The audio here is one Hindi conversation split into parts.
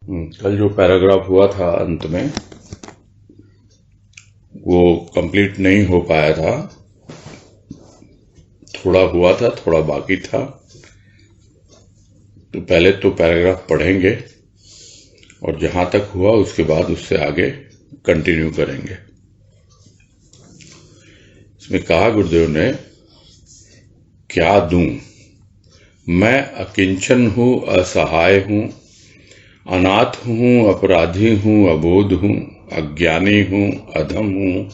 कल जो पैराग्राफ हुआ था अंत में वो कंप्लीट नहीं हो पाया था। थोड़ा हुआ था, थोड़ा बाकी था। तो पहले तो पैराग्राफ पढ़ेंगे और जहां तक हुआ उसके बाद उससे आगे कंटिन्यू करेंगे। इसमें कहा गुरुदेव ने, क्या दूं? मैं अकिंचन हूं, असहाय हूं, अनाथ हूं, अपराधी हूं, अबोध हूं, अज्ञानी हूं, अधम हूं,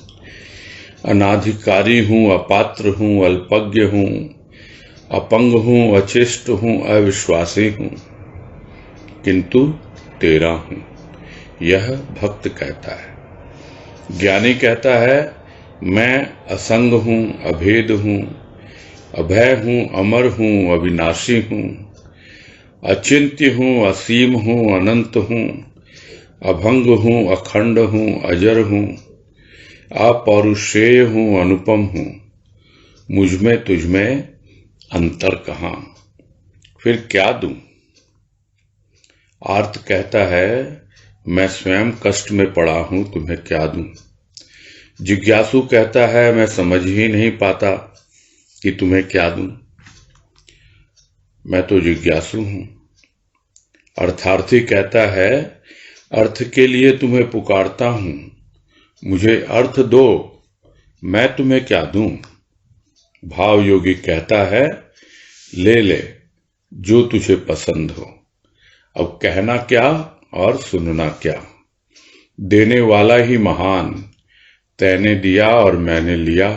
अनाधिकारी हूं, अपात्र हूं, अल्पज्ञ हूं, अपंग हूं, अचेष्ट हूं, अविश्वासी हूं, किंतु तेरा हूं। यह भक्त कहता है। ज्ञानी कहता है, मैं असंग हूं, अभेद हूं, अभय हूं, अमर हूं, अविनाशी हूं, अचिंत्य हूं, असीम हूं, अनंत हूं, अभंग हूं, अखंड हूं, अजर हूं, अपौरुषेय हूं, अनुपम हूं, मुझमें तुझमें अंतर कहां? फिर क्या दूं? आर्त कहता है, मैं स्वयं कष्ट में पड़ा हूं, तुम्हें क्या दूं? जिज्ञासु कहता है, मैं समझ ही नहीं पाता कि तुम्हें क्या दूं। मैं तो जिज्ञासु हूं। अर्थार्थी कहता है, अर्थ के लिए तुम्हें पुकारता हूं, मुझे अर्थ दो, मैं तुम्हें क्या दूं। भाव योगी कहता है, ले ले जो तुझे पसंद हो। अब कहना क्या और सुनना क्या? देने वाला ही महान, तैने दिया और मैंने लिया,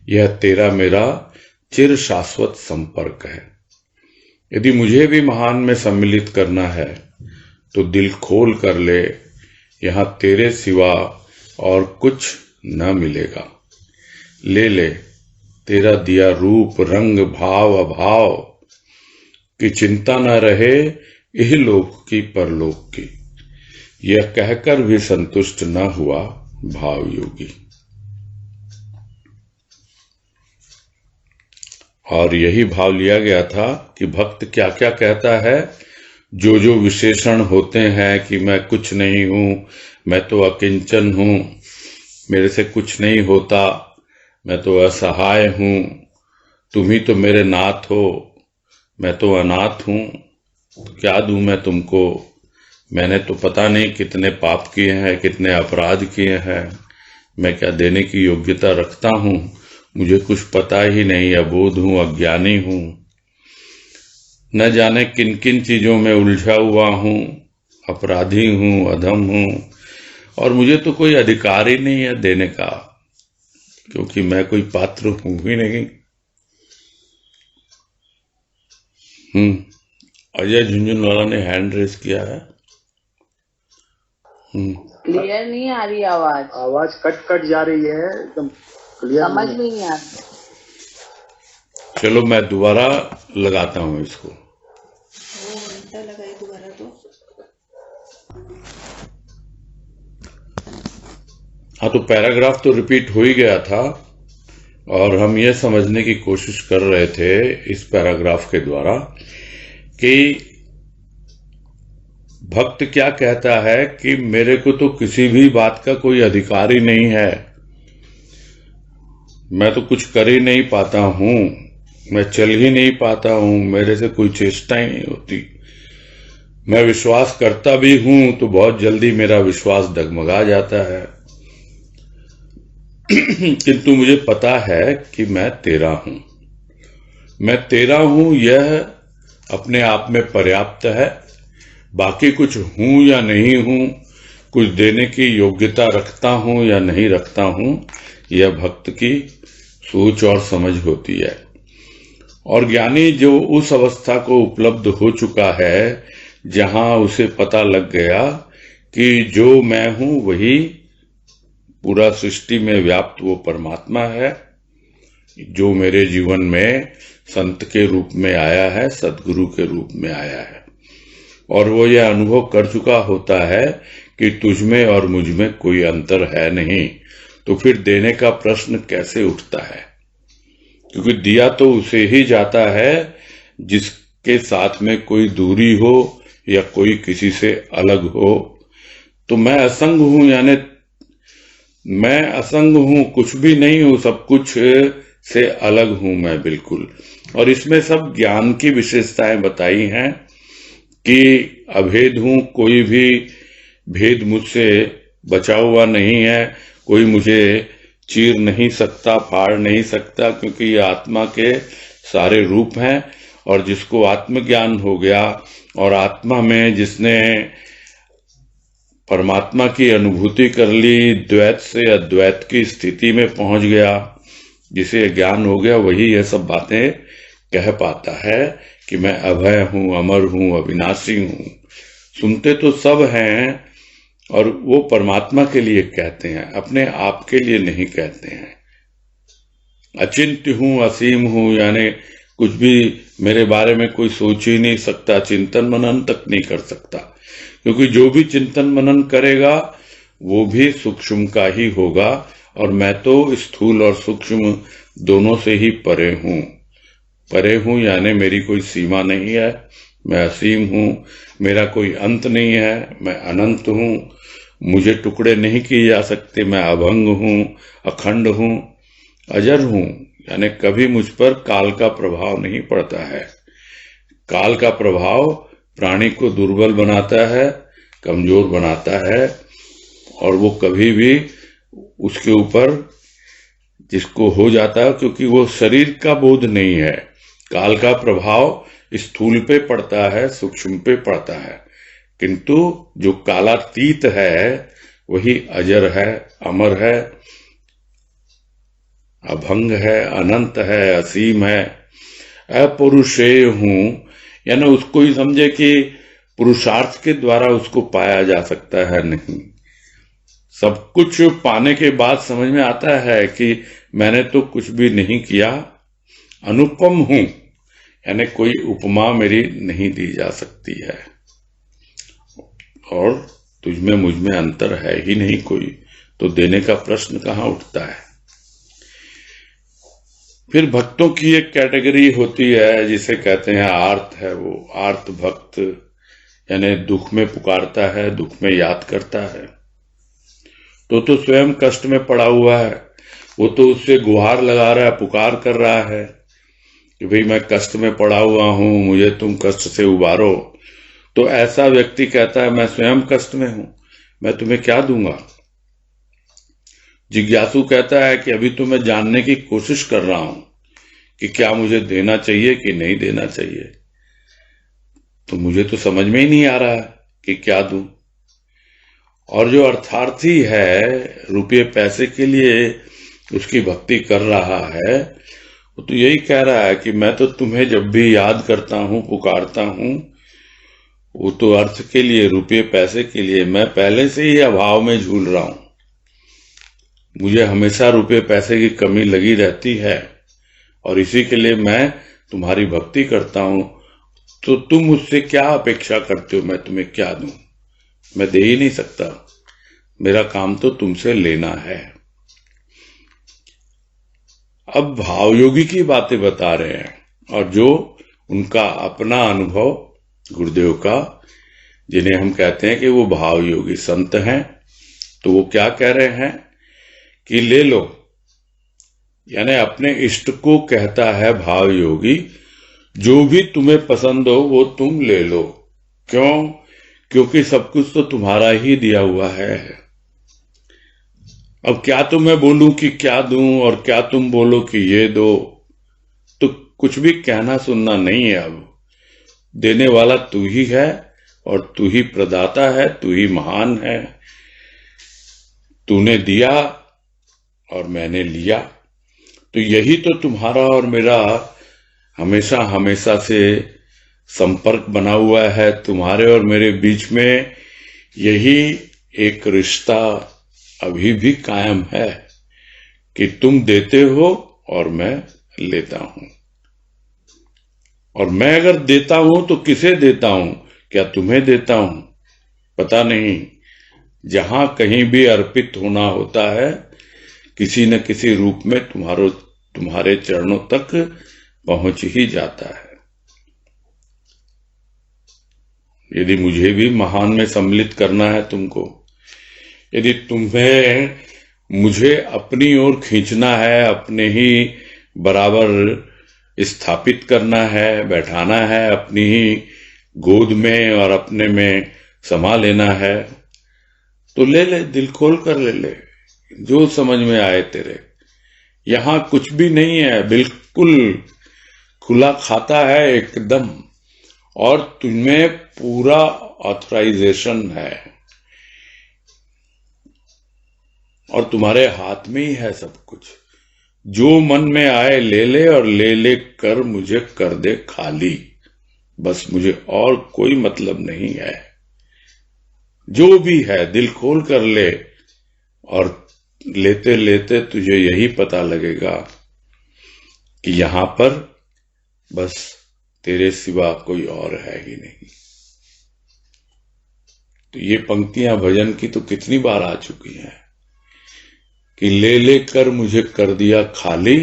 यह तेरा मेरा चिर शाश्वत संपर्क है। यदि मुझे भी महान में सम्मिलित करना है तो दिल खोल कर ले, यहां तेरे सिवा और कुछ न मिलेगा। ले ले तेरा दिया रूप, रंग, भाव, अभाव की चिंता न रहे, इह लोक की परलोक की। यह कहकर भी संतुष्ट न हुआ भाव योगी। और यही भाव लिया गया था कि भक्त क्या क्या कहता है। जो जो विशेषण होते हैं कि मैं कुछ नहीं हूं, मैं तो अकिंचन हूं, मेरे से कुछ नहीं होता, मैं तो असहाय हूं, तुम ही तो मेरे नाथ हो, मैं तो अनाथ हूं, तो क्या दूं मैं तुमको? मैंने तो पता नहीं कितने पाप किए हैं, कितने अपराध किए हैं, मैं क्या देने की योग्यता रखता हूं? मुझे कुछ पता ही नहीं, अबोध हूं, अज्ञानी हूं, न जाने किन किन चीजों में उलझा हुआ हूं, अपराधी हूं, अधम हूं, और मुझे तो कोई अधिकार ही नहीं है देने का, क्योंकि मैं कोई पात्र हूं ही नहीं। अजय झुंझुनवाला ने हैंड रेस किया है। क्लियर नहीं आ रही आवाज। आवाज कट कट जा रही है, एकदम क्लियर समझ में नहीं आ रही। चलो मैं दोबारा लगाता हूं इसको। लगाई दोबारा तो। हाँ, तो पैराग्राफ तो रिपीट हो ही गया था और हम ये समझने की कोशिश कर रहे थे इस पैराग्राफ के द्वारा कि भक्त क्या कहता है कि मेरे को तो किसी भी बात का कोई अधिकार ही नहीं है, मैं तो कुछ कर ही नहीं पाता हूं, मैं चल ही नहीं पाता हूं, मेरे से कोई चेष्टा ही नहीं होती, मैं विश्वास करता भी हूं तो बहुत जल्दी मेरा विश्वास डगमगा जाता है, किंतु मुझे पता है कि मैं तेरा हूं। मैं तेरा हूं, यह अपने आप में पर्याप्त है। बाकी कुछ हूं या नहीं हूं, कुछ देने की योग्यता रखता हूं या नहीं रखता हूं, यह भक्त की सोच और समझ होती है। और ज्ञानी जो उस अवस्था को उपलब्ध हो चुका है जहां उसे पता लग गया कि जो मैं हूं वही पूरा सृष्टि में व्याप्त वो परमात्मा है, जो मेरे जीवन में संत के रूप में आया है, सदगुरु के रूप में आया है, और वो यह अनुभव कर चुका होता है कि तुझमें और मुझमें कोई अंतर है नहीं, तो फिर देने का प्रश्न कैसे उठता है? क्योंकि दिया तो उसे ही जाता है जिसके साथ में कोई दूरी हो या कोई किसी से अलग हो, तो मैं असंग हूं, यानी मैं असंग हूं, कुछ भी नहीं हूं, सब कुछ से अलग हूं मैं बिल्कुल। और इसमें सब ज्ञान की विशेषताएं बताई हैं कि अभेद हूं, कोई भी भेद मुझसे बचा हुआ नहीं है, कोई मुझे चीर नहीं सकता, फाड़ नहीं सकता, क्योंकि ये आत्मा के सारे रूप हैं। और जिसको आत्मज्ञान हो गया और आत्मा में जिसने परमात्मा की अनुभूति कर ली, द्वैत से अद्वैत की स्थिति में पहुंच गया, जिसे ज्ञान हो गया, वही ये सब बातें कह पाता है कि मैं अभय हूं, अमर हूं, अविनाशी हूं। सुनते तो सब हैं, और वो परमात्मा के लिए कहते हैं, अपने आप के लिए नहीं कहते हैं। अचिंत्य हूं, असीम हूं, यानी कुछ भी मेरे बारे में कोई सोच ही नहीं सकता, चिंतन मनन तक नहीं कर सकता, क्योंकि जो भी चिंतन मनन करेगा वो भी सूक्ष्म का ही होगा, और मैं तो स्थूल और सूक्ष्म दोनों से ही परे हूं। परे हूं यानी मेरी कोई सीमा नहीं है, मैं असीम हूं, मेरा कोई अंत नहीं है, मैं अनंत हूं, मुझे टुकड़े नहीं किए जा सकते, मैं अभंग हूं, अखंड हूं, अजर हूं, यानी कभी मुझ पर काल का प्रभाव नहीं पड़ता है। काल का प्रभाव प्राणी को दुर्बल बनाता है, कमजोर बनाता है, और वो कभी भी उसके ऊपर जिसको हो जाता है, क्योंकि वो शरीर का बोध नहीं है। काल का प्रभाव स्थूल पे पड़ता है, सूक्ष्म पे पड़ता है, किंतु जो कालातीत है वही अजर है, अमर है, अभंग है, अनंत है, असीम है। अपरुषेय हूं, यानी उसको ही समझे कि पुरुषार्थ के द्वारा उसको पाया जा सकता है, नहीं। सब कुछ पाने के बाद समझ में आता है कि मैंने तो कुछ भी नहीं किया। अनुपम हूं, यानी कोई उपमा मेरी नहीं दी जा सकती है, और तुझमें मुझ में अंतर है ही नहीं कोई, तो देने का प्रश्न कहां उठता है। फिर भक्तों की एक कैटेगरी होती है जिसे कहते हैं आर्त है, वो आर्त भक्त, यानी दुख में पुकारता है, दुख में याद करता है। तो स्वयं कष्ट में पड़ा हुआ है, वो तो उससे गुहार लगा रहा है, पुकार कर रहा है कि भाई मैं कष्ट में पड़ा हुआ हूं, मुझे तुम कष्ट से उबारो। तो ऐसा व्यक्ति कहता है मैं स्वयं कष्ट में हूं, मैं तुम्हें क्या दूंगा। जिज्ञासु कहता है कि अभी तो मैं जानने की कोशिश कर रहा हूं कि क्या मुझे देना चाहिए कि नहीं देना चाहिए, तो मुझे तो समझ में ही नहीं आ रहा है कि क्या दूं। और जो अर्थार्थी है, रुपये पैसे के लिए उसकी भक्ति कर रहा है, वो तो यही कह रहा है कि मैं तो तुम्हें जब भी याद करता हूं, पुकारता हूं, वो तो अर्थ के लिए, रुपये पैसे के लिए, मैं पहले से ही अभाव में झूल रहा हूं, मुझे हमेशा रुपये पैसे की कमी लगी रहती है, और इसी के लिए मैं तुम्हारी भक्ति करता हूं। तो तुम मुझसे क्या अपेक्षा करते हो, मैं तुम्हें क्या दूं, मैं दे ही नहीं सकता, मेरा काम तो तुमसे लेना है। अब भावयोगी की बातें बता रहे हैं, और जो उनका अपना अनुभव गुरुदेव का, जिन्हें हम कहते हैं कि वो भावयोगी संत हैं, तो वो क्या कह रहे हैं कि ले लो, यानी अपने इष्ट को कहता है भावयोगी, जो भी तुम्हें पसंद हो वो तुम ले लो। क्यों? क्योंकि सब कुछ तो तुम्हारा ही दिया हुआ है। अब क्या तो मैं बोलूं कि क्या दूं, और क्या तुम बोलो कि ये दो, तो कुछ भी कहना सुनना नहीं है। अब देने वाला तू ही है, और तू ही प्रदाता है, तू ही महान है। तूने दिया और मैंने लिया, तो यही तो तुम्हारा और मेरा हमेशा हमेशा से संपर्क बना हुआ है। तुम्हारे और मेरे बीच में यही एक रिश्ता अभी भी कायम है कि तुम देते हो और मैं लेता हूं। और मैं अगर देता हूं तो किसे देता हूं? क्या तुम्हें देता हूं? पता नहीं। जहां कहीं भी अर्पित होना होता है, किसी न किसी रूप में तुम्हारे चरणों तक पहुंच ही जाता है। यदि मुझे भी महान में सम्मिलित करना है तुमको, यदि तुम्हें मुझे अपनी ओर खींचना है, अपने ही बराबर स्थापित करना है, बैठाना है अपनी ही गोद में और अपने में समा लेना है, तो ले ले, दिल खोल कर ले ले, जो समझ में आए तेरे। यहां कुछ भी नहीं है, बिल्कुल खुला खाता है एकदम, और तुम्हें पूरा ऑथराइजेशन है और तुम्हारे हाथ में ही है सब कुछ। जो मन में आए ले ले, और ले ले कर मुझे कर दे खाली, बस मुझे और कोई मतलब नहीं है। जो भी है दिल खोल कर ले, और लेते लेते तुझे यही पता लगेगा कि यहां पर बस तेरे सिवा कोई और है ही नहीं। तो ये पंक्तियां भजन की तो कितनी बार आ चुकी हैं कि ले ले कर मुझे कर दिया खाली,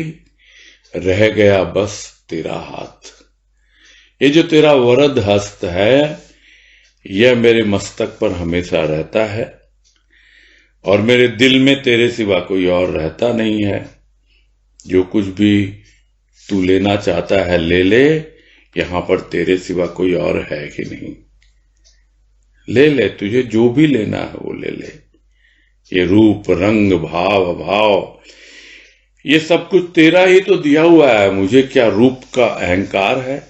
रह गया बस तेरा हाथ। ये जो तेरा वरद हस्त है, यह मेरे मस्तक पर हमेशा रहता है, और मेरे दिल में तेरे सिवा कोई और रहता नहीं है। जो कुछ भी तू लेना चाहता है ले ले, यहां पर तेरे सिवा कोई और है ही नहीं। ले ले, तुझे जो भी लेना है वो ले ले। ये रूप रंग भाव अभाव, ये सब कुछ तेरा ही तो दिया हुआ है। मुझे क्या रूप का अहंकार है,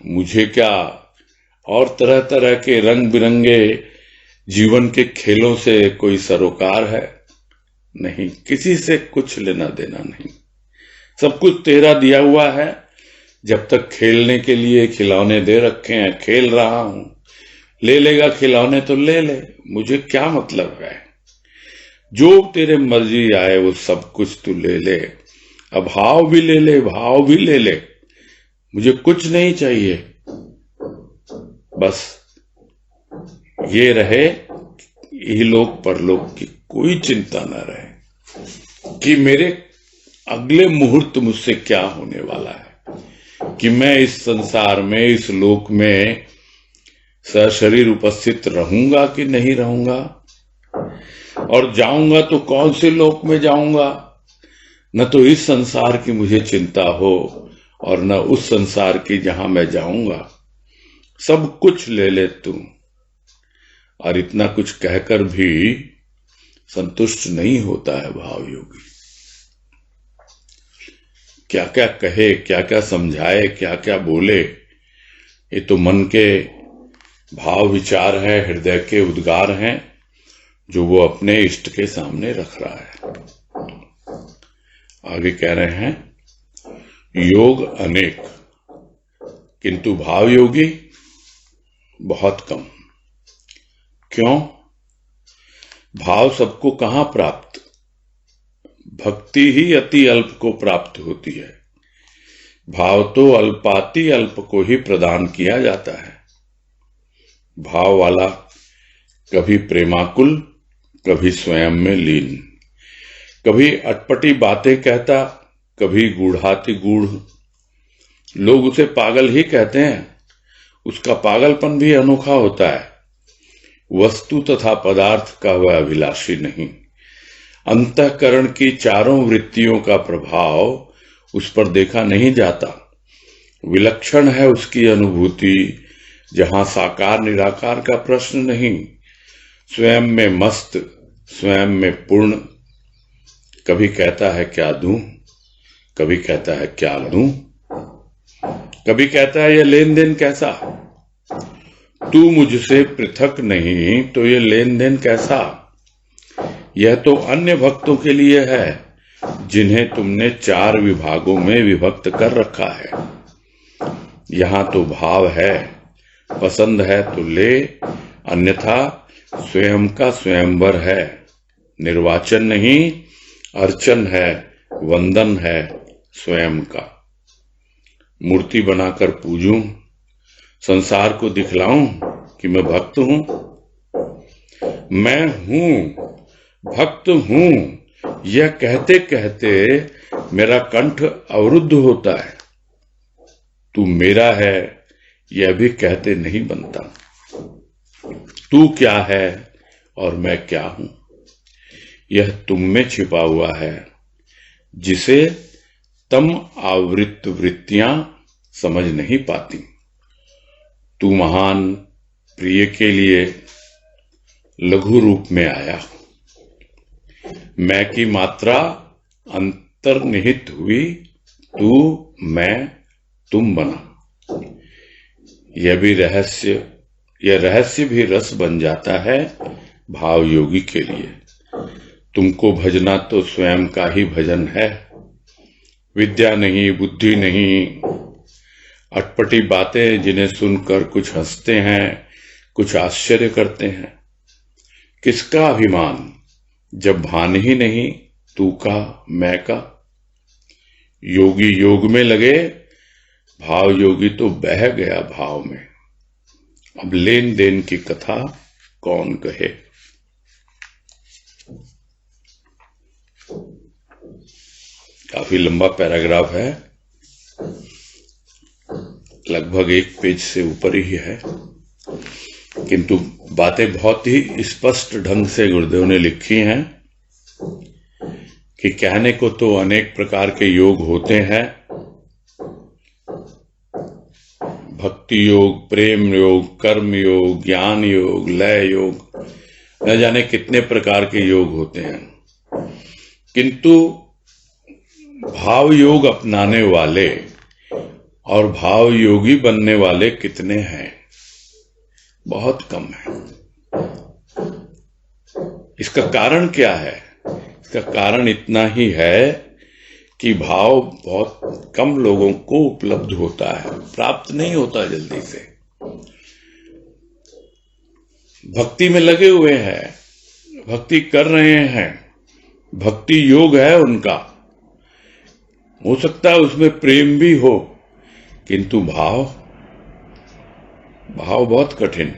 मुझे क्या और तरह तरह के रंग बिरंगे जीवन के खेलों से कोई सरोकार है? नहीं, किसी से कुछ लेना देना नहीं। सब कुछ तेरा दिया हुआ है। जब तक खेलने के लिए खिलौने दे रखे हैं, खेल रहा हूं। ले लेगा खिलौने तो ले ले, मुझे क्या मतलब है। जो तेरे मर्जी आए वो सब कुछ तू ले ले। अभाव भी ले ले, भाव भी ले ले, मुझे कुछ नहीं चाहिए। बस ये रहे, इहलोक परलोक की कोई चिंता न रहे कि मेरे अगले मुहूर्त मुझसे क्या होने वाला है, कि मैं इस संसार में, इस लोक में सशरीर उपस्थित रहूंगा कि नहीं रहूंगा, और जाऊंगा तो कौन से लोक में जाऊंगा। न तो इस संसार की मुझे चिंता हो और न उस संसार की जहां मैं जाऊंगा। सब कुछ ले ले तू। और इतना कुछ कहकर भी संतुष्ट नहीं होता है भाव योगी। क्या क्या कहे, क्या क्या समझाए, क्या क्या बोले, ये तो मन के भाव विचार है, हृदय के उद्गार हैं, जो वो अपने इष्ट के सामने रख रहा है। आगे कह रहे हैं, योग अनेक किंतु भाव योगी बहुत कम। क्यों? भाव सबको कहां प्राप्त? भक्ति ही अति अल्प को प्राप्त होती है। भाव तो अल्पाति अल्प को ही प्रदान किया जाता है। भाव वाला कभी प्रेमाकुल, कभी स्वयं में लीन, कभी अटपटी बातें कहता, कभी गूढ़ाति गूढ़। लोग उसे पागल ही कहते हैं। उसका पागलपन भी अनोखा होता है। वस्तु तथा पदार्थ का वह अभिलाषी नहीं। अंतःकरण की चारों वृत्तियों का प्रभाव उस पर देखा नहीं जाता। विलक्षण है उसकी अनुभूति, जहां साकार निराकार का प्रश्न नहीं। स्वयं में मस्त, स्वयं में पूर्ण। कभी कहता है क्या दूं, कभी कहता है क्या लूं, कभी कहता है ये लेन देन कैसा। तू मुझसे पृथक नहीं तो ये लेन देन कैसा। यह तो अन्य भक्तों के लिए है, जिन्हें तुमने 4 विभागों में विभक्त कर रखा है। यहां तो भाव है, पसंद है तो ले, अन्यथा स्वयं का स्वयंवर है। निर्वाचन नहीं, अर्चन है, वंदन है स्वयं का। मूर्ति बनाकर पूजूं, संसार को दिखलाऊं कि मैं भक्त हूं। मैं हूं, भक्त हूं, यह कहते कहते मेरा कंठ अवरुद्ध होता है। तू मेरा है, यह भी कहते नहीं बनता। तू क्या है और मैं क्या हूं, यह तुम में छिपा हुआ है, जिसे तम आवृत वृत्तियां समझ नहीं पाती। तू महान प्रिय के लिए लघु रूप में आया, मैं की मात्रा अंतर्निहित हुई, तू मैं तुम बना। यह रहस्य भी रस बन जाता है भाव योगी के लिए। तुमको भजना तो स्वयं का ही भजन है, विद्या नहीं, बुद्धि नहीं, अटपटी बातें जिन्हें सुनकर कुछ हंसते हैं, कुछ आश्चर्य करते हैं। किसका अभिमान जब भान ही नहीं तू का मैं का। योगी योग में लगे, भाव योगी तो बह गया भाव में। अब लेन देन की कथा कौन कहे। काफी लंबा पैराग्राफ है, लगभग 1 पेज से ऊपर ही है, किंतु बातें बहुत ही स्पष्ट ढंग से गुरुदेव ने लिखी हैं कि कहने को तो अनेक प्रकार के योग होते हैं, भक्ति योग, प्रेम योग, कर्म योग, ज्ञान योग, लय योग, न जाने कितने प्रकार के योग होते हैं, किंतु भाव योग अपनाने वाले और भाव योगी बनने वाले कितने हैं? बहुत कम है। इसका कारण क्या है? इसका कारण इतना ही है कि भाव बहुत कम लोगों को उपलब्ध होता है, प्राप्त नहीं होता जल्दी से। भक्ति में लगे हुए हैं, भक्ति कर रहे हैं, भक्ति योग है उनका, हो सकता है उसमें प्रेम भी हो, किंतु भाव बहुत कठिन।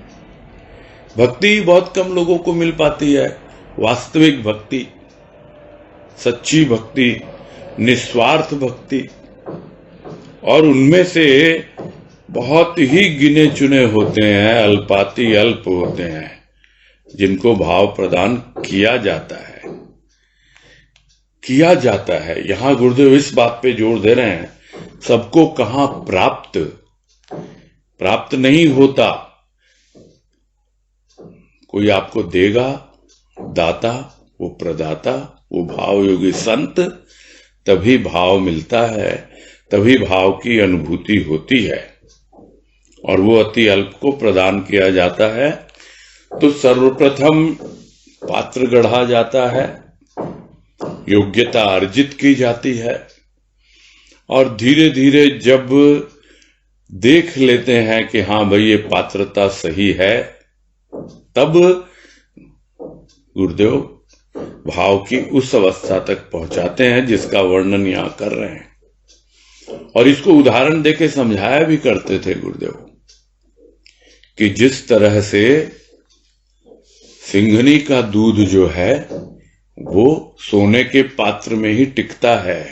भक्ति बहुत कम लोगों को मिल पाती है, वास्तविक भक्ति, सच्ची भक्ति, निस्वार्थ भक्ति, और उनमें से बहुत ही गिने चुने होते हैं, अल्पाति अल्प होते हैं, जिनको भाव प्रदान किया जाता है। यहां गुरुदेव इस बात पे जोर दे रहे हैं, सबको कहां प्राप्त नहीं होता। कोई आपको देगा, दाता, वो प्रदाता, वो भाव योगी संत, तभी भाव मिलता है, तभी भाव की अनुभूति होती है, और वो अति अल्प को प्रदान किया जाता है। तो सर्वप्रथम पात्र गढ़ा जाता है, योग्यता अर्जित की जाती है, और धीरे धीरे जब देख लेते हैं कि हाँ भाई ये पात्रता सही है, तब गुरुदेव भाव की उस अवस्था तक पहुंचाते हैं जिसका वर्णन यहां कर रहे हैं। और इसको उदाहरण देके समझाया भी करते थे गुरुदेव कि जिस तरह से सिंघनी का दूध जो है वो सोने के पात्र में ही टिकता है,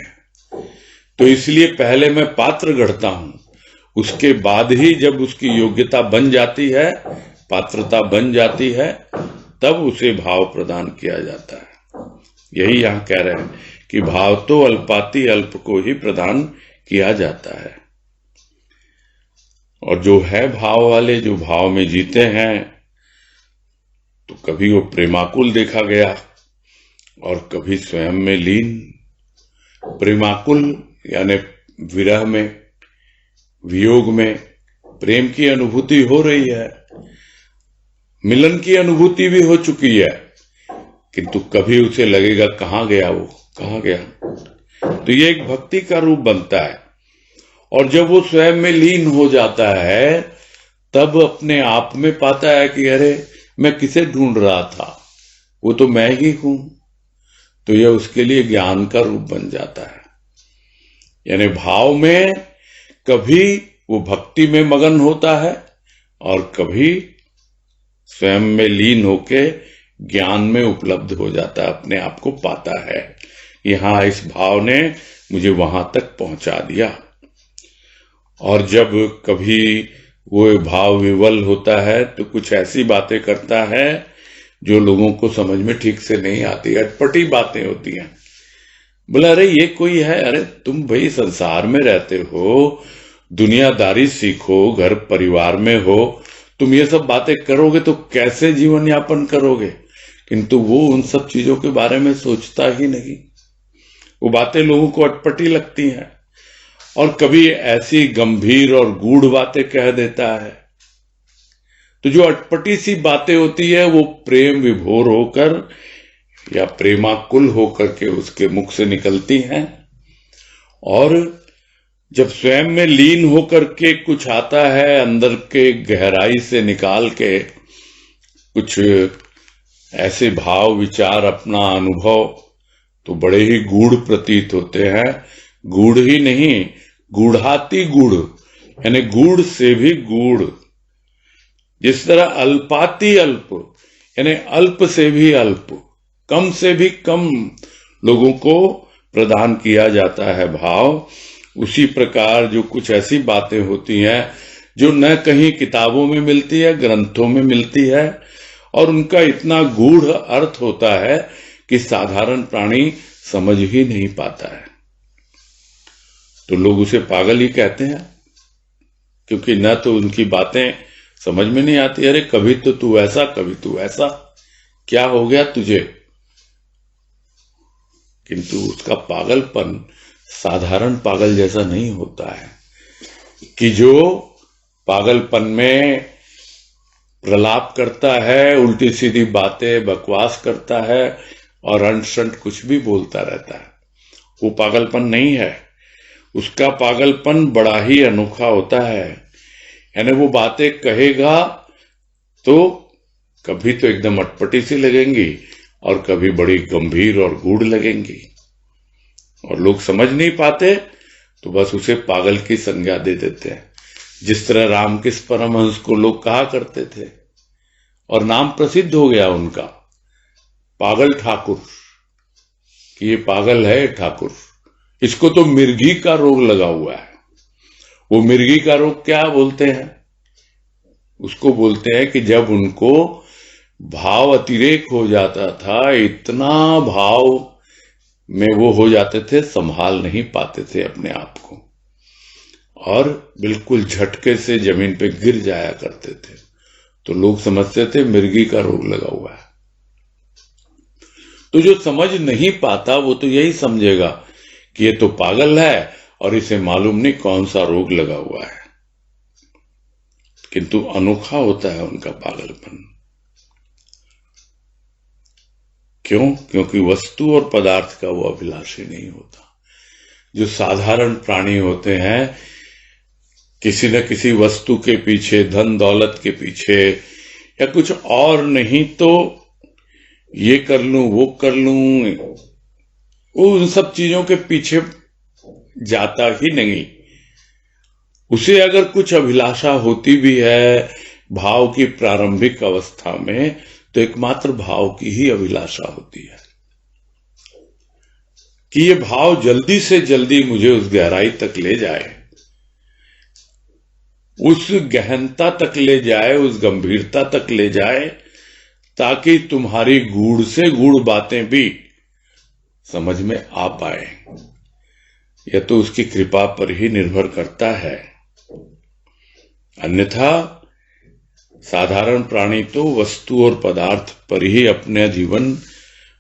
तो इसलिए पहले मैं पात्र गढ़ता हूं, उसके बाद ही जब उसकी योग्यता बन जाती है, पात्रता बन जाती है, तब उसे भाव प्रदान किया जाता है। यही यहां कह रहे हैं कि भाव तो अल्पाति अल्प को ही प्रदान किया जाता है, और जो है भाव वाले, जो भाव में जीते हैं, तो कभी वो प्रेमाकुल देखा गया और कभी स्वयं में लीन। प्रेमाकुल यानी विरह में, वियोग में प्रेम की अनुभूति हो रही है, मिलन की अनुभूति भी हो चुकी है, किंतु कभी उसे लगेगा कहां गया वो, कहां गया। तो ये एक भक्ति का रूप बनता है, और जब वो स्वयं में लीन हो जाता है, तब अपने आप में पाता है कि अरे मैं किसे ढूंढ रहा था, वो तो मैं ही हूं। तो यह उसके लिए ज्ञान का रूप बन जाता है। यानी भाव में कभी वो भक्ति में मगन होता है और कभी स्वयं में लीन होके ज्ञान में उपलब्ध हो जाता है, अपने आप को पाता है। यहां इस भाव ने मुझे वहां तक पहुंचा दिया। और जब कभी वो भाव विवल होता है तो कुछ ऐसी बातें करता है जो लोगों को समझ में ठीक से नहीं आती, अटपटी बातें होती हैं। बोला अरे ये कोई है, अरे तुम भाई संसार में रहते हो, दुनियादारी सीखो, घर परिवार में हो, तुम ये सब बातें करोगे तो कैसे जीवन यापन करोगे? किंतु वो उन सब चीजों के बारे में सोचता ही नहीं। वो बातें लोगों को अटपटी लगती हैं और कभी ऐसी गंभीर और गूढ़ बातें कह देता है। तो जो अटपटी सी बातें होती है वो प्रेम विभोर होकर या प्रेमाकुल होकर के उसके मुख से निकलती हैं, और जब स्वयं में लीन होकर के कुछ आता है अंदर के गहराई से निकाल के, कुछ ऐसे भाव विचार अपना अनुभव, तो बड़े ही गूढ़ प्रतीत होते हैं। गूढ़ ही नहीं, गूढ़ाति गूढ़, यानी गूढ़ से भी गूढ़। जिस तरह अल्पाति अल्प, यानी अल्प से भी अल्प, कम से भी कम लोगों को प्रदान किया जाता है भाव, उसी प्रकार जो कुछ ऐसी बातें होती हैं जो न कहीं किताबों में मिलती है, ग्रंथों में मिलती है, और उनका इतना गूढ़ अर्थ होता है कि साधारण प्राणी समझ ही नहीं पाता है, तो लोग उसे पागल ही कहते हैं, क्योंकि न तो उनकी बातें समझ में नहीं आती। अरे कभी तो तू ऐसा, कभी तू ऐसा, क्या हो गया तुझे? किंतु उसका पागलपन साधारण पागल जैसा नहीं होता है कि जो पागलपन में प्रलाप करता है, उल्टी सीधी बातें बकवास करता है और अंट कुछ भी बोलता रहता है। वो पागलपन नहीं है। उसका पागलपन बड़ा ही अनोखा होता है। यानी वो बातें कहेगा तो कभी तो एकदम अटपटी सी लगेंगी और कभी बड़ी गंभीर और गूढ़ लगेंगी, और लोग समझ नहीं पाते तो बस उसे पागल की संज्ञा दे देते हैं। जिस तरह रामकृष्ण परमहंस को लोग कहा करते थे, और नाम प्रसिद्ध हो गया उनका, पागल ठाकुर, कि ये पागल है ठाकुर, इसको तो मिर्गी का रोग लगा हुआ है। वो मिर्गी का रोग क्या बोलते हैं? उसको बोलते हैं कि जब उनको भाव अतिरेक हो जाता था, इतना भाव में वो हो जाते थे, संभाल नहीं पाते थे अपने आप को, और बिल्कुल झटके से जमीन पे गिर जाया करते थे, तो लोग समझते थे मिर्गी का रोग लगा हुआ है। तो जो समझ नहीं पाता वो तो यही समझेगा कि ये तो पागल है और इसे मालूम नहीं कौन सा रोग लगा हुआ है, किंतु अनोखा होता है उनका पागलपन। क्यों? क्योंकि वस्तु और पदार्थ का वो अभिलाषी नहीं होता। जो साधारण प्राणी होते हैं, किसी न किसी वस्तु के पीछे, धन दौलत के पीछे, या कुछ और नहीं तो ये कर लूं, वो कर लूं, वो उन सब चीजों के पीछे जाता ही नहीं। उसे अगर कुछ अभिलाषा होती भी है भाव की प्रारंभिक अवस्था में, तो एकमात्र भाव की ही अभिलाषा होती है कि ये भाव जल्दी से जल्दी मुझे उस गहराई तक ले जाए, उस गहनता तक ले जाए, उस गंभीरता तक ले जाए, ताकि तुम्हारी गूढ़ से गूढ़ बातें भी समझ में आ पाए। यह तो उसकी कृपा पर ही निर्भर करता है। अन्यथा साधारण प्राणी तो वस्तु और पदार्थ पर ही अपने जीवन,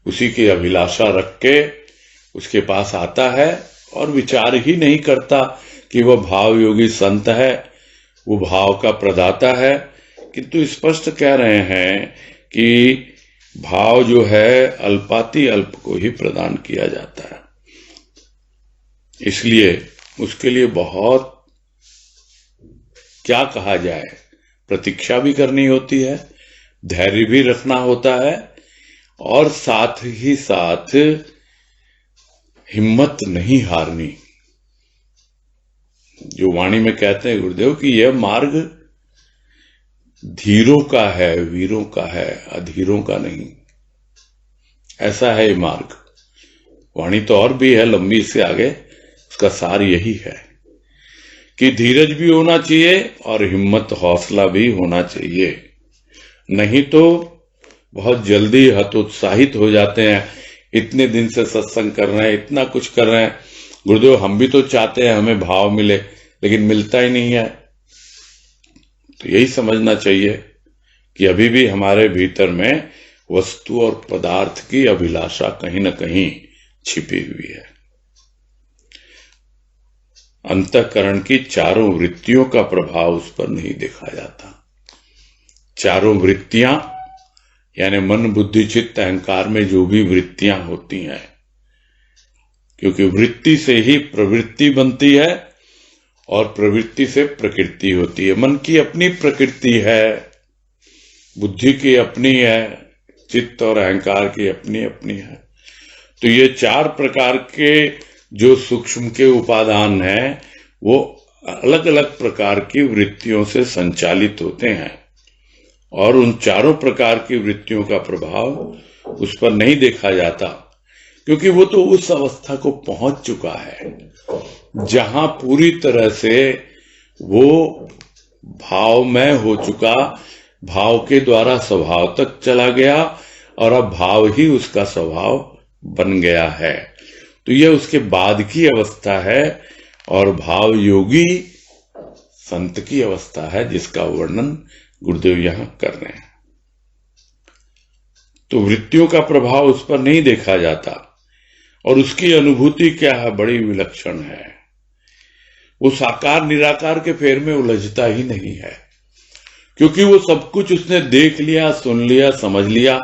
उसी की अभिलाषा रख के उसके पास आता है और विचार ही नहीं करता कि वह भाव योगी संत है, वो भाव का प्रदाता है। किंतु स्पष्ट कह रहे हैं कि भाव जो है अल्पाति अल्प को ही प्रदान किया जाता है, इसलिए उसके लिए बहुत, क्या कहा जाए, प्रतीक्षा भी करनी होती है, धैर्य भी रखना होता है, और साथ ही साथ हिम्मत नहीं हारनी। जो वाणी में कहते हैं गुरुदेव कि यह मार्ग धीरों का है, वीरों का है, अधीरों का नहीं। ऐसा है ये मार्ग। वाणी तो और भी है लंबी, इससे आगे उसका सार यही है कि धीरज भी होना चाहिए और हिम्मत हौसला भी होना चाहिए, नहीं तो बहुत जल्दी हतोत्साहित हो जाते हैं। इतने दिन से सत्संग कर रहे हैं, इतना कुछ कर रहे हैं, गुरुदेव हम भी तो चाहते हैं हमें भाव मिले, लेकिन मिलता ही नहीं है। तो यही समझना चाहिए कि अभी भी हमारे भीतर में वस्तु और पदार्थ की अभिलाषा कहीं न कहीं छिपी हुई है। अंतःकरण की चारों वृत्तियों का प्रभाव उस पर नहीं देखा जाता। चारों वृत्तियां यानी मन, बुद्धि, चित्त, अहंकार में जो भी वृत्तियां होती हैं, क्योंकि वृत्ति से ही प्रवृत्ति बनती है और प्रवृत्ति से प्रकृति होती है। मन की अपनी प्रकृति है, बुद्धि की अपनी है, चित्त और अहंकार की अपनी अपनी है। तो ये चार प्रकार के जो सूक्ष्म के उपादान हैं वो अलग अलग प्रकार की वृत्तियों से संचालित होते हैं और उन चारों प्रकार की वृत्तियों का प्रभाव उस पर नहीं देखा जाता, क्योंकि वो तो उस अवस्था को पहुंच चुका है जहां पूरी तरह से वो भावमय हो चुका, भाव के द्वारा स्वभाव तक चला गया और अब भाव ही उसका स्वभाव बन गया है। तो यह उसके बाद की अवस्था है और भाव योगी संत की अवस्था है, जिसका वर्णन गुरुदेव यहां कर रहे हैं। तो वृत्तियों का प्रभाव उस पर नहीं देखा जाता और उसकी अनुभूति क्या है, बड़ी विलक्षण है। वो साकार निराकार के फेर में उलझता ही नहीं है, क्योंकि वो सब कुछ उसने देख लिया, सुन लिया, समझ लिया।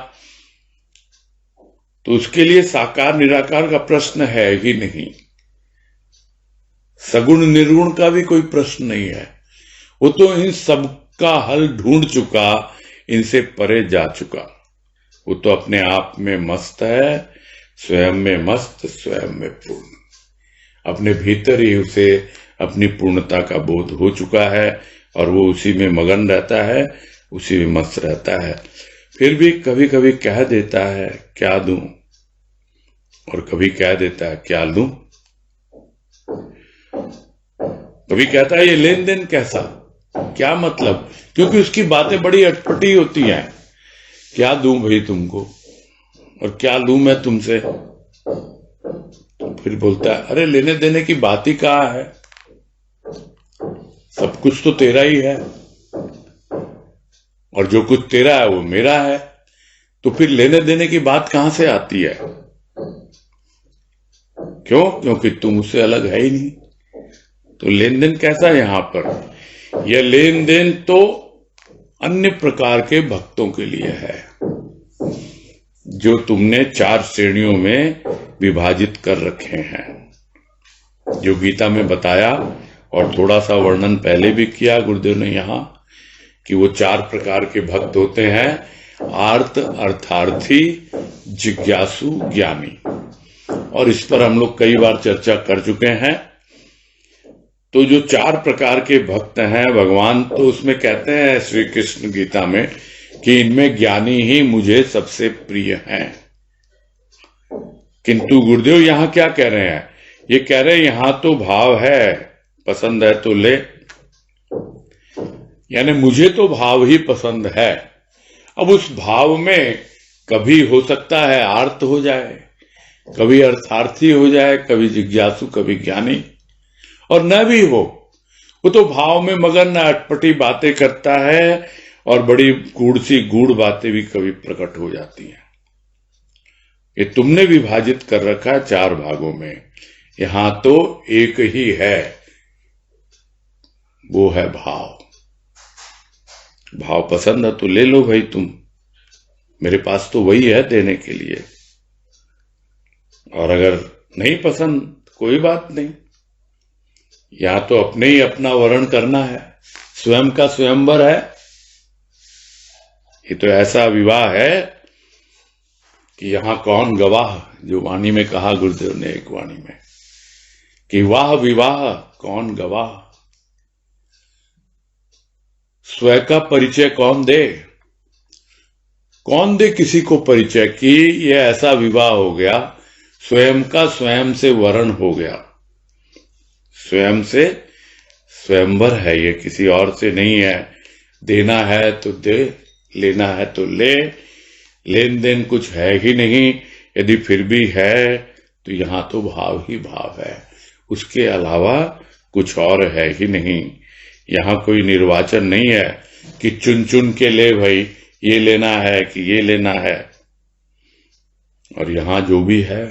तो उसके लिए साकार निराकार का प्रश्न है ही नहीं, सगुण निर्गुण का भी कोई प्रश्न नहीं है। वो तो इन सब का हल ढूंढ चुका, इनसे परे जा चुका। वो तो अपने आप में मस्त है, स्वयं में मस्त, स्वयं में पूर्ण। अपने भीतर ही उसे अपनी पूर्णता का बोध हो चुका है और वो उसी में मगन रहता है, उसी में मस्त रहता है। फिर भी कभी कभी कह देता है क्या दूं, और कभी कह देता है क्या लूं। कभी कहता है ये लेन देन कैसा, क्या मतलब, क्योंकि उसकी बातें बड़ी अटपटी होती हैं। क्या दूं भाई तुमको और क्या लूं मैं तुमसे। तो फिर बोलता है अरे लेने देने की बात ही कहाँ है, सब कुछ तो तेरा ही है और जो कुछ तेरा है वो मेरा है। तो फिर लेने देने की बात कहां से आती है, क्यों? क्योंकि तुम उससे अलग है ही नहीं। तो लेन देन कैसा है यहां पर? यह लेन देन तो अन्य प्रकार के भक्तों के लिए है, जो तुमने चार श्रेणियों में विभाजित कर रखे हैं, जो गीता में बताया और थोड़ा सा वर्णन पहले भी किया गुरुदेव ने यहां, कि वो चार प्रकार के भक्त होते हैं, आर्त, अर्थार्थी, जिज्ञासु, ज्ञानी। और इस पर हम लोग कई बार चर्चा कर चुके हैं। तो जो चार प्रकार के भक्त हैं, भगवान तो उसमें कहते हैं श्री कृष्ण गीता में कि इनमें ज्ञानी ही मुझे सबसे प्रिय हैं। किंतु गुरुदेव यहां क्या कह रहे हैं? ये कह रहे हैं यहां तो भाव है, पसंद है तो ले, यानी मुझे तो भाव ही पसंद है। अब उस भाव में कभी हो सकता है आर्त हो जाए, कभी अर्थार्थी हो जाए, कभी जिज्ञासु, कभी ज्ञानी, और न भी हो। वो तो भाव में मगन अटपटी बातें करता है और बड़ी गूढ़ बातें भी कभी प्रकट हो जाती हैं। ये तुमने विभाजित कर रखा है चार भागों में, यहां तो एक ही है, वो है भाव। भाव पसंद है तो ले लो भाई तुम, मेरे पास तो वही है देने के लिए। और अगर नहीं पसंद कोई बात नहीं, या तो अपने ही अपना वर्ण करना है, स्वयं का स्वयंवर है। ये तो ऐसा विवाह है कि यहां कौन गवाह, जो वाणी में कहा गुरुदेव ने एक वाणी में कि वाह विवाह कौन गवाह, स्वयं का परिचय कौन दे। कौन दे किसी को परिचय कि यह ऐसा विवाह हो गया, स्वयं का स्वयं से वर्ण हो गया, स्वयं से स्वयंवर है ये, किसी और से नहीं है। देना है तो दे, लेना है तो ले, लेन देन कुछ है ही नहीं। यदि फिर भी है तो यहां तो भाव ही भाव है, उसके अलावा कुछ और है ही नहीं। यहां कोई निर्वाचन नहीं है कि चुन चुन के ले भाई, ये लेना है कि ये लेना है। और यहां जो भी है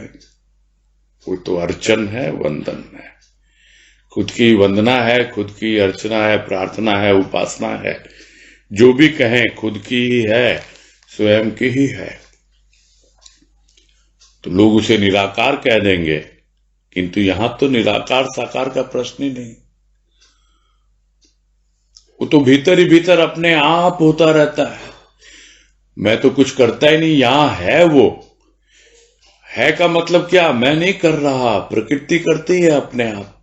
वो तो अर्चन है, वंदन है। खुद की वंदना है, खुद की अर्चना है, प्रार्थना है, उपासना है। जो भी कहें खुद की ही है, स्वयं की ही है। तो लोग उसे निराकार कह देंगे, किंतु यहां तो निराकार साकार का प्रश्न ही नहीं। वो तो भीतर ही भीतर अपने आप होता रहता है। मैं तो कुछ करता ही नहीं, यहां है। वो है का मतलब क्या? मैं नहीं कर रहा, प्रकृति करती है अपने आप।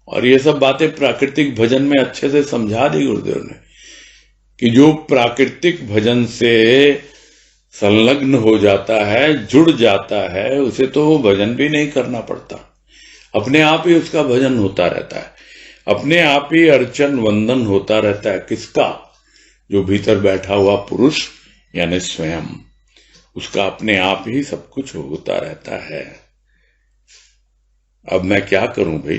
और ये सब बातें प्राकृतिक भजन में अच्छे से समझा दी गुरुदेव ने कि जो प्राकृतिक भजन से संलग्न हो जाता है, जुड़ जाता है, उसे तो भजन भी नहीं करना पड़ता, अपने आप ही उसका भजन होता रहता है, अपने आप ही अर्चन वंदन होता रहता है। किसका? जो भीतर बैठा हुआ पुरुष यानी स्वयं, उसका अपने आप ही सब कुछ होता रहता है। अब मैं क्या करूं भाई?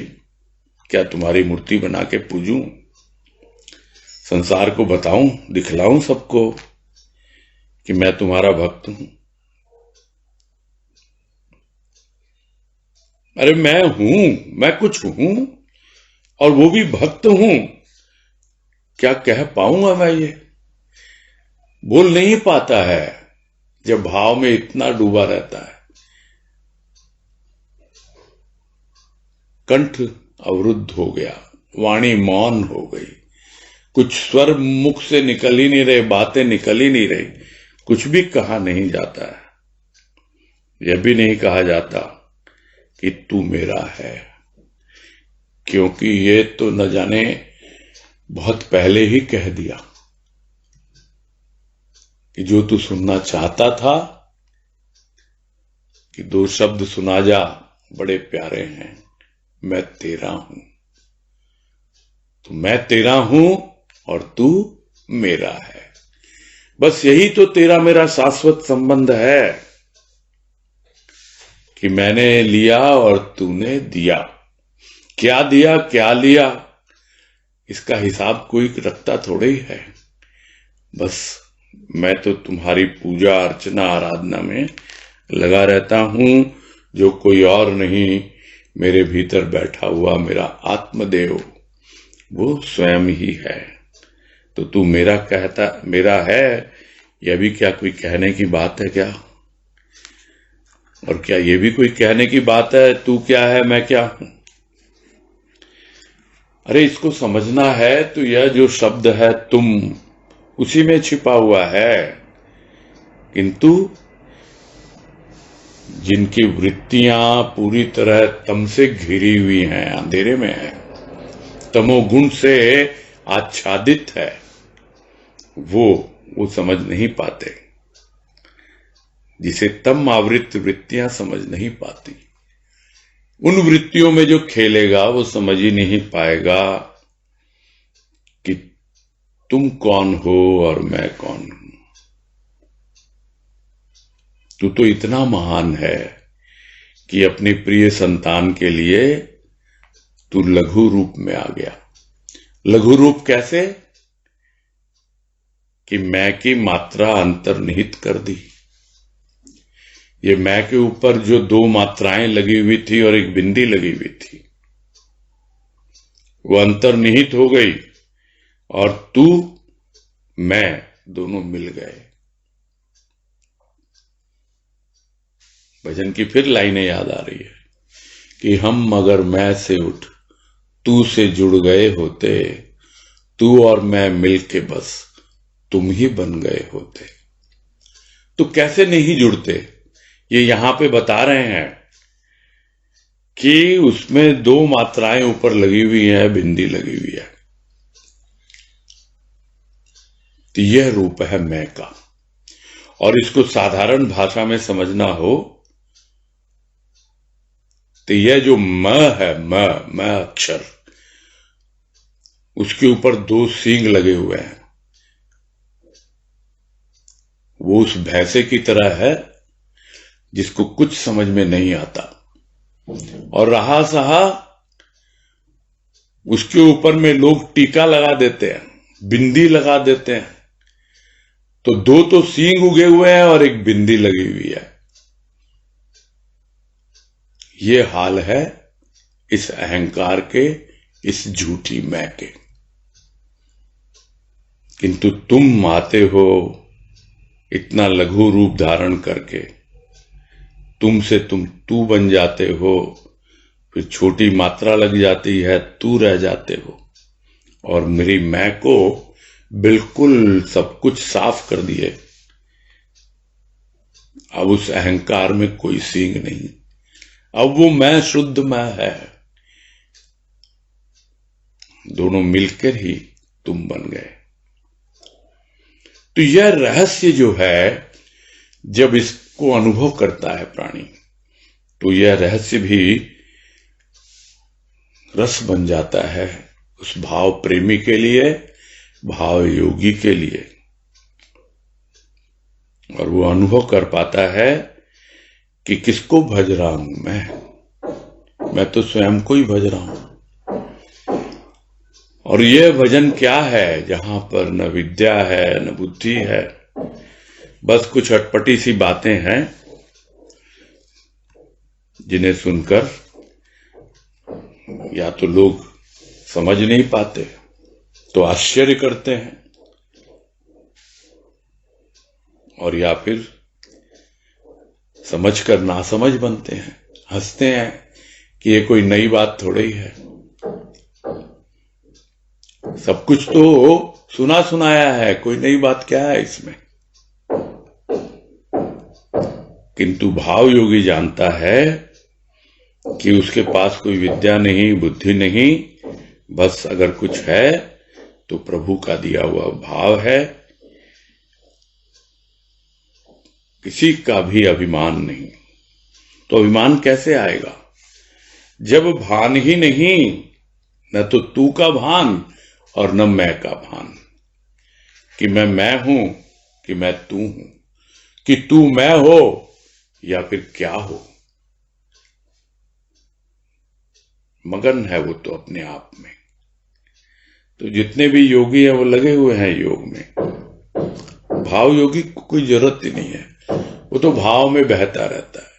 क्या तुम्हारी मूर्ति बना के पूजूं? संसार को बताऊं, दिखलाऊं सबको कि मैं तुम्हारा भक्त हूं? अरे मैं हूं, मैं कुछ हूं, और वो भी भक्त हूं। क्या कह पाऊंगा मैं? ये बोल नहीं पाता है जब भाव में इतना डूबा रहता है। कंठ अवरुद्ध हो गया, वाणी मौन हो गई, कुछ स्वर मुख से निकल ही नहीं रहे, बातें निकल ही नहीं रही, कुछ भी कहा नहीं जाता है। यह भी नहीं कहा जाता कि तू मेरा है, क्योंकि ये तो न जाने बहुत पहले ही कह दिया कि जो तू सुनना चाहता था कि दो शब्द सुना जा, बड़े प्यारे हैं, मैं तेरा हूं। तो मैं तेरा हूं और तू मेरा है। बस यही तो तेरा मेरा शाश्वत संबंध है कि मैंने लिया और तूने दिया। क्या दिया, क्या लिया, इसका हिसाब कोई रखता थोड़े ही है। बस मैं तो तुम्हारी पूजा अर्चना आराधना में लगा रहता हूं। जो कोई और नहीं, मेरे भीतर बैठा हुआ मेरा आत्मदेव, वो स्वयं ही है। तो तू मेरा कहता मेरा है, यह भी क्या कोई कहने की बात है क्या? और क्या ये भी कोई कहने की बात है, तू क्या है मैं क्या हूं? अरे इसको समझना है तो यह जो शब्द है तुम, उसी में छिपा हुआ है। किंतु जिनकी वृत्तियां पूरी तरह तम से घिरी हुई हैं, अंधेरे में है, तमोगुण से आच्छादित है, वो समझ नहीं पाते। जिसे तम आवृत वृत्तियां समझ नहीं पाती, उन वृत्तियों में जो खेलेगा वो समझ ही नहीं पाएगा कि तुम कौन हो और मैं कौन हूं। तू तो इतना महान है कि अपने प्रिय संतान के लिए तू लघु रूप में आ गया। लघु रूप कैसे? कि मैं की मात्रा अंतर्निहित कर दी। ये मैं के ऊपर जो दो मात्राएं लगी हुई थी और एक बिंदी लगी हुई थी, वो अंतर्निहित हो गई और तू मैं दोनों मिल गए। भजन की फिर लाइनें याद आ रही है कि हम मगर मैं से उठ तू से जुड़ गए होते, तू और मैं मिलके बस तुम ही बन गए होते। तो कैसे नहीं जुड़ते, ये यहां पे बता रहे हैं कि उसमें दो मात्राएं ऊपर लगी हुई है, बिंदी लगी हुई है। तो यह रूप है मैं का। और इसको साधारण भाषा में समझना हो तो यह जो म है, म अक्षर, उसके ऊपर 2 सींग लगे हुए हैं। वो उस भैंसे की तरह है जिसको कुछ समझ में नहीं आता, और रहा सहा उसके ऊपर में लोग टीका लगा देते हैं, बिंदी लगा देते हैं। तो 2 तो सींग उगे हुए हैं और एक बिंदी लगी हुई है। ये हाल है इस अहंकार के, इस झूठी मैं के। किंतु तुम आते हो इतना लघु रूप धारण करके, तुमसे तुम तू बन जाते हो, फिर छोटी मात्रा लग जाती है, तू रह जाते हो, और मेरी मैं को बिल्कुल सब कुछ साफ कर दिए। अब उस अहंकार में कोई सींग नहीं, अब वो मैं शुद्ध मैं है। दोनों मिलकर ही तुम बन गए। तो यह रहस्य जो है, जब इसको अनुभव करता है प्राणी, तो यह रहस्य भी रस बन जाता है उस भाव प्रेमी के लिए, भाव योगी के लिए। और वो अनुभव कर पाता है कि किसको भज रहा हूं मैं तो स्वयं को ही भज रहा हूं। और यह भजन क्या है जहां पर न विद्या है न बुद्धि है, बस कुछ अटपटी सी बातें हैं जिन्हें सुनकर या तो लोग समझ नहीं पाते तो आश्चर्य करते हैं, और या फिर समझकर नासमझ बनते हैं, हंसते हैं कि ये कोई नई बात थोड़ी ही है। सब कुछ तो सुना सुनाया है, कोई नई बात क्या है इसमें। किंतु भाव योगी जानता है कि उसके पास कोई विद्या नहीं, बुद्धि नहीं, बस अगर कुछ है तो प्रभु का दिया हुआ भाव है। किसी का भी अभिमान नहीं। तो अभिमान कैसे आएगा जब भान ही नहीं, न तो तू का भान और न मैं का भान, कि मैं हूं कि मैं तू हूं, कि तू मैं हो या फिर क्या हो। मगन है वो तो अपने आप में। तो जितने भी योगी हैं वो लगे हुए हैं योग में। भाव योगी को कोई जरूरत ही नहीं है, वो तो भाव में बहता रहता है,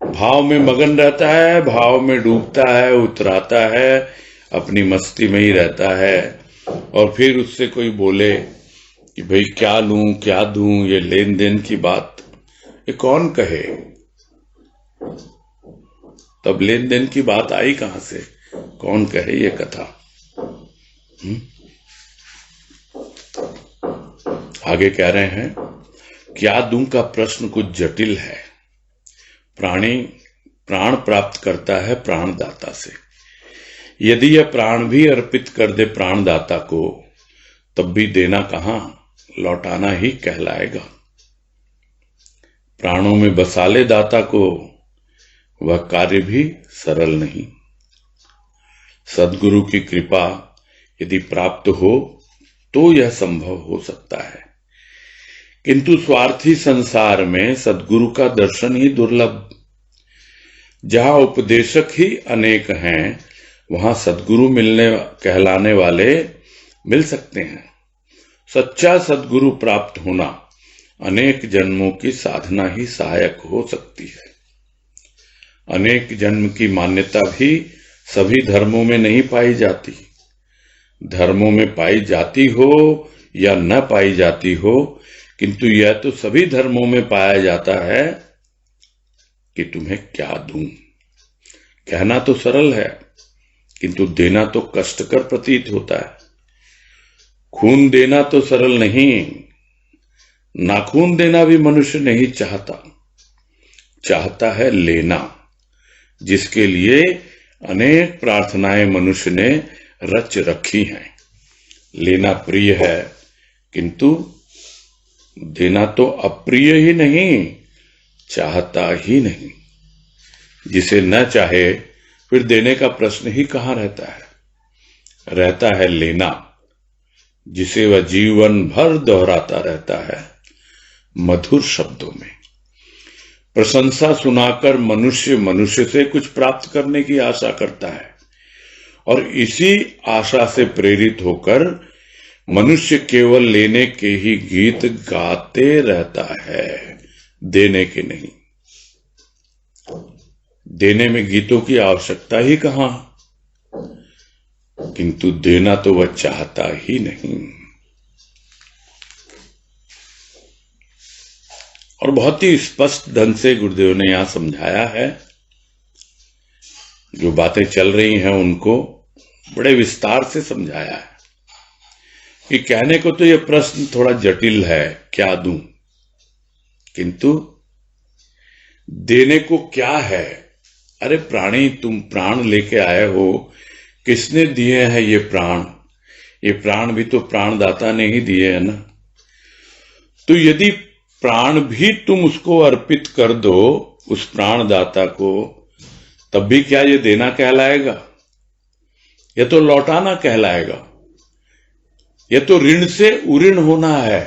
भाव में मगन रहता है, भाव में डूबता है, उतराता है, अपनी मस्ती में ही रहता है। और फिर उससे कोई बोले कि भाई क्या लूं क्या दूं, ये लेन देन की बात ये कौन कहे। तब लेन देन की बात आई कहां से, कौन कहे ये कथा। आगे कह रहे हैं, क्या दूं का प्रश्न कुछ जटिल है। प्राणी प्राण प्राप्त करता है प्राणदाता से। यदि यह प्राण भी अर्पित कर दे प्राणदाता को, तब भी देना कहां, लौटाना ही कहलाएगा। प्राणों में बसा ले दाता को, वह कार्य भी सरल नहीं। सद्गुरु की कृपा यदि प्राप्त हो तो यह संभव हो सकता है, किंतु स्वार्थी संसार में सद्गुरु का दर्शन ही दुर्लभ। जहां उपदेशक ही अनेक हैं, वहां सद्गुरु कहलाने वाले मिल सकते हैं। सच्चा सद्गुरु प्राप्त होना अनेक जन्मों की साधना ही सहायक हो सकती है। अनेक जन्म की मान्यता भी सभी धर्मों में नहीं पाई जाती। धर्मों में पाई जाती हो या न पाई जाती हो, किंतु यह तो सभी धर्मों में पाया जाता है कि तुम्हें क्या दूं। कहना तो सरल है, किंतु देना तो कष्टकर प्रतीत होता है। खून देना तो सरल नहीं, नाखून देना भी मनुष्य नहीं चाहता, चाहता है लेना, जिसके लिए अनेक प्रार्थनाएं मनुष्य ने रच रखी हैं। लेना प्रिय है, किंतु देना तो अप्रिय ही नहीं, चाहता ही नहीं। जिसे न चाहे फिर देने का प्रश्न ही कहां रहता है। रहता है लेना, जिसे वह जीवन भर दोहराता रहता है मधुर शब्दों में। प्रशंसा सुनाकर मनुष्य मनुष्य से कुछ प्राप्त करने की आशा करता है, और इसी आशा से प्रेरित होकर मनुष्य केवल लेने के ही गीत गाते रहता है, देने के नहीं। देने में गीतों की आवश्यकता ही कहां, किंतु देना तो वह चाहता ही नहीं। और बहुत ही स्पष्ट ढंग से गुरुदेव ने यहां समझाया है, जो बातें चल रही हैं उनको बड़े विस्तार से समझाया है कि कहने को तो यह प्रश्न थोड़ा जटिल है, क्या दूं, किंतु देने को क्या है। अरे प्राणी, तुम प्राण लेके आए हो, किसने दिए हैं ये प्राण? ये प्राण भी तो प्राणदाता ने ही दिए है ना। तो यदि प्राण भी तुम उसको अर्पित कर दो, उस प्राणदाता को, तब भी क्या ये देना कहलाएगा? यह तो लौटाना कहलाएगा। यह तो ऋण से उऋण होना है।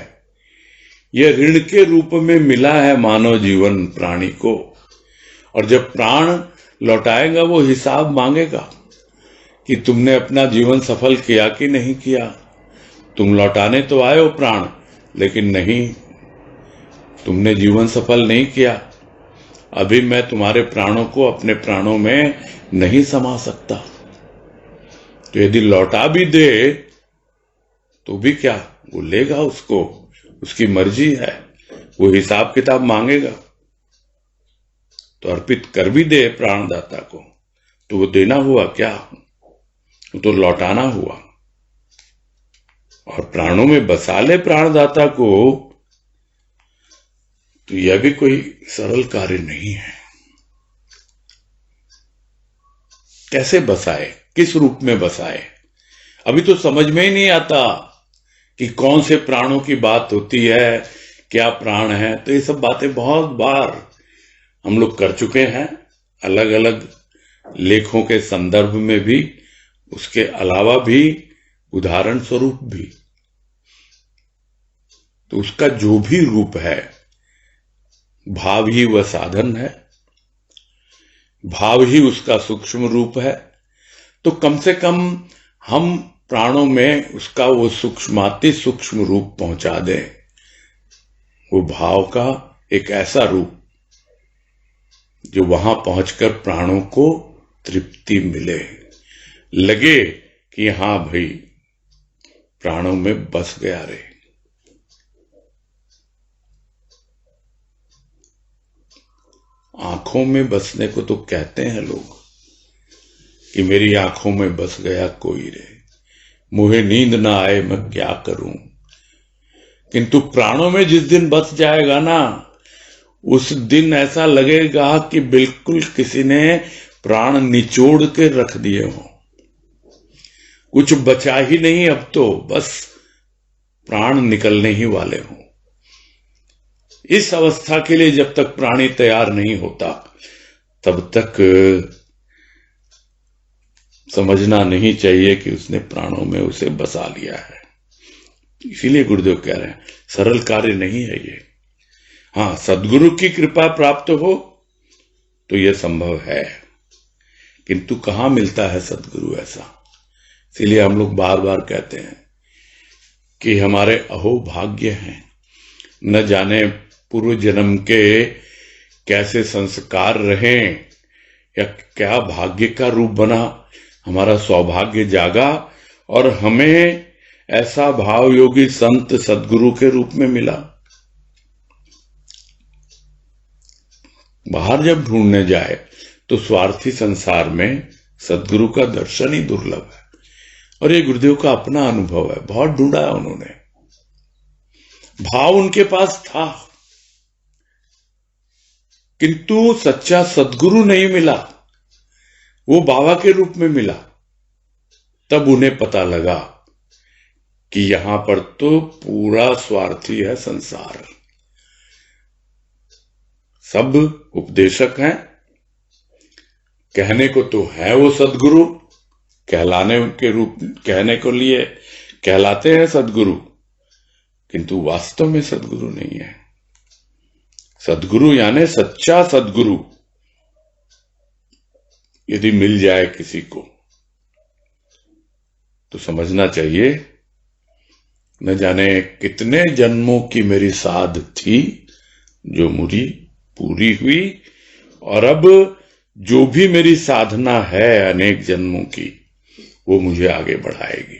यह ऋण के रूप में मिला है मानव जीवन प्राणी को, और जब प्राण लौटाएगा वो हिसाब मांगेगा कि तुमने अपना जीवन सफल किया कि नहीं किया। तुम लौटाने तो आए हो प्राण, लेकिन नहीं, तुमने जीवन सफल नहीं किया। अभी मैं तुम्हारे प्राणों को अपने प्राणों में नहीं समा सकता। तो यदि लौटा भी दे तो भी क्या, वो लेगा उसको, उसकी मर्जी है, वो हिसाब किताब मांगेगा। तो अर्पित कर भी दे प्राणदाता को, तो वो देना हुआ क्या? वो तो लौटाना हुआ। और प्राणों में बसा ले प्राणदाता को, तो यह भी कोई सरल कार्य नहीं है। कैसे बसाए, किस रूप में बसाए, अभी तो समझ में ही नहीं आता कि कौन से प्राणों की बात होती है, क्या प्राण है। तो ये सब बातें बहुत बार हम लोग कर चुके हैं, अलग अलग लेखों के संदर्भ में भी, उसके अलावा भी, उदाहरण स्वरूप भी। तो उसका जो भी रूप है, भाव ही वह साधन है, भाव ही उसका सूक्ष्म रूप है। तो कम से कम हम प्राणों में उसका वो सूक्ष्माति सूक्ष्म रूप पहुंचा दें, वो भाव का एक ऐसा रूप जो वहां पहुंचकर प्राणों को तृप्ति मिले, लगे कि हां भाई प्राणों में बस गया रे। आंखों में बसने को तो कहते हैं लोग कि मेरी आंखों में बस गया कोई रे, मुझे नींद ना आए मैं क्या करूं। किंतु प्राणों में जिस दिन बस जाएगा ना, उस दिन ऐसा लगेगा कि बिल्कुल किसी ने प्राण निचोड़ के रख दिए हो, कुछ बचा ही नहीं, अब तो बस प्राण निकलने ही वाले हो। इस अवस्था के लिए जब तक प्राणी तैयार नहीं होता, तब तक समझना नहीं चाहिए कि उसने प्राणों में उसे बसा लिया है। इसीलिए गुरुदेव कह रहे हैं सरल कार्य नहीं है ये। हाँ, सद्गुरु की कृपा प्राप्त हो तो यह संभव है, किंतु कहां मिलता है सद्गुरु ऐसा। इसीलिए हम लोग बार बार कहते हैं कि हमारे अहो भाग्य हैं, न जाने पूर्व जन्म के कैसे संस्कार रहे या क्या भाग्य का रूप बना, हमारा सौभाग्य जागा और हमें ऐसा भाव योगी संत सद्गुरु के रूप में मिला। बाहर जब ढूंढने जाए तो स्वार्थी संसार में सद्गुरु का दर्शन ही दुर्लभ है। और ये गुरुदेव का अपना अनुभव है, बहुत ढूंढा है उन्होंने, भाव उनके पास था, किंतु सच्चा सद्गुरु नहीं मिला, वो बाबा के रूप में मिला। तब उन्हें पता लगा कि यहां पर तो पूरा स्वार्थी है संसार, सब उपदेशक हैं, कहने को तो है वो सद्गुरु, कहलाने के रूप कहने को लिए कहलाते हैं सदगुरु, किंतु वास्तव में सदगुरु नहीं है। सदगुरु यानी सच्चा सदगुरु यदि मिल जाए किसी को तो समझना चाहिए न जाने कितने जन्मों की मेरी साध थी जो मुझी पूरी हुई, और अब जो भी मेरी साधना है अनेक जन्मों की वो मुझे आगे बढ़ाएगी।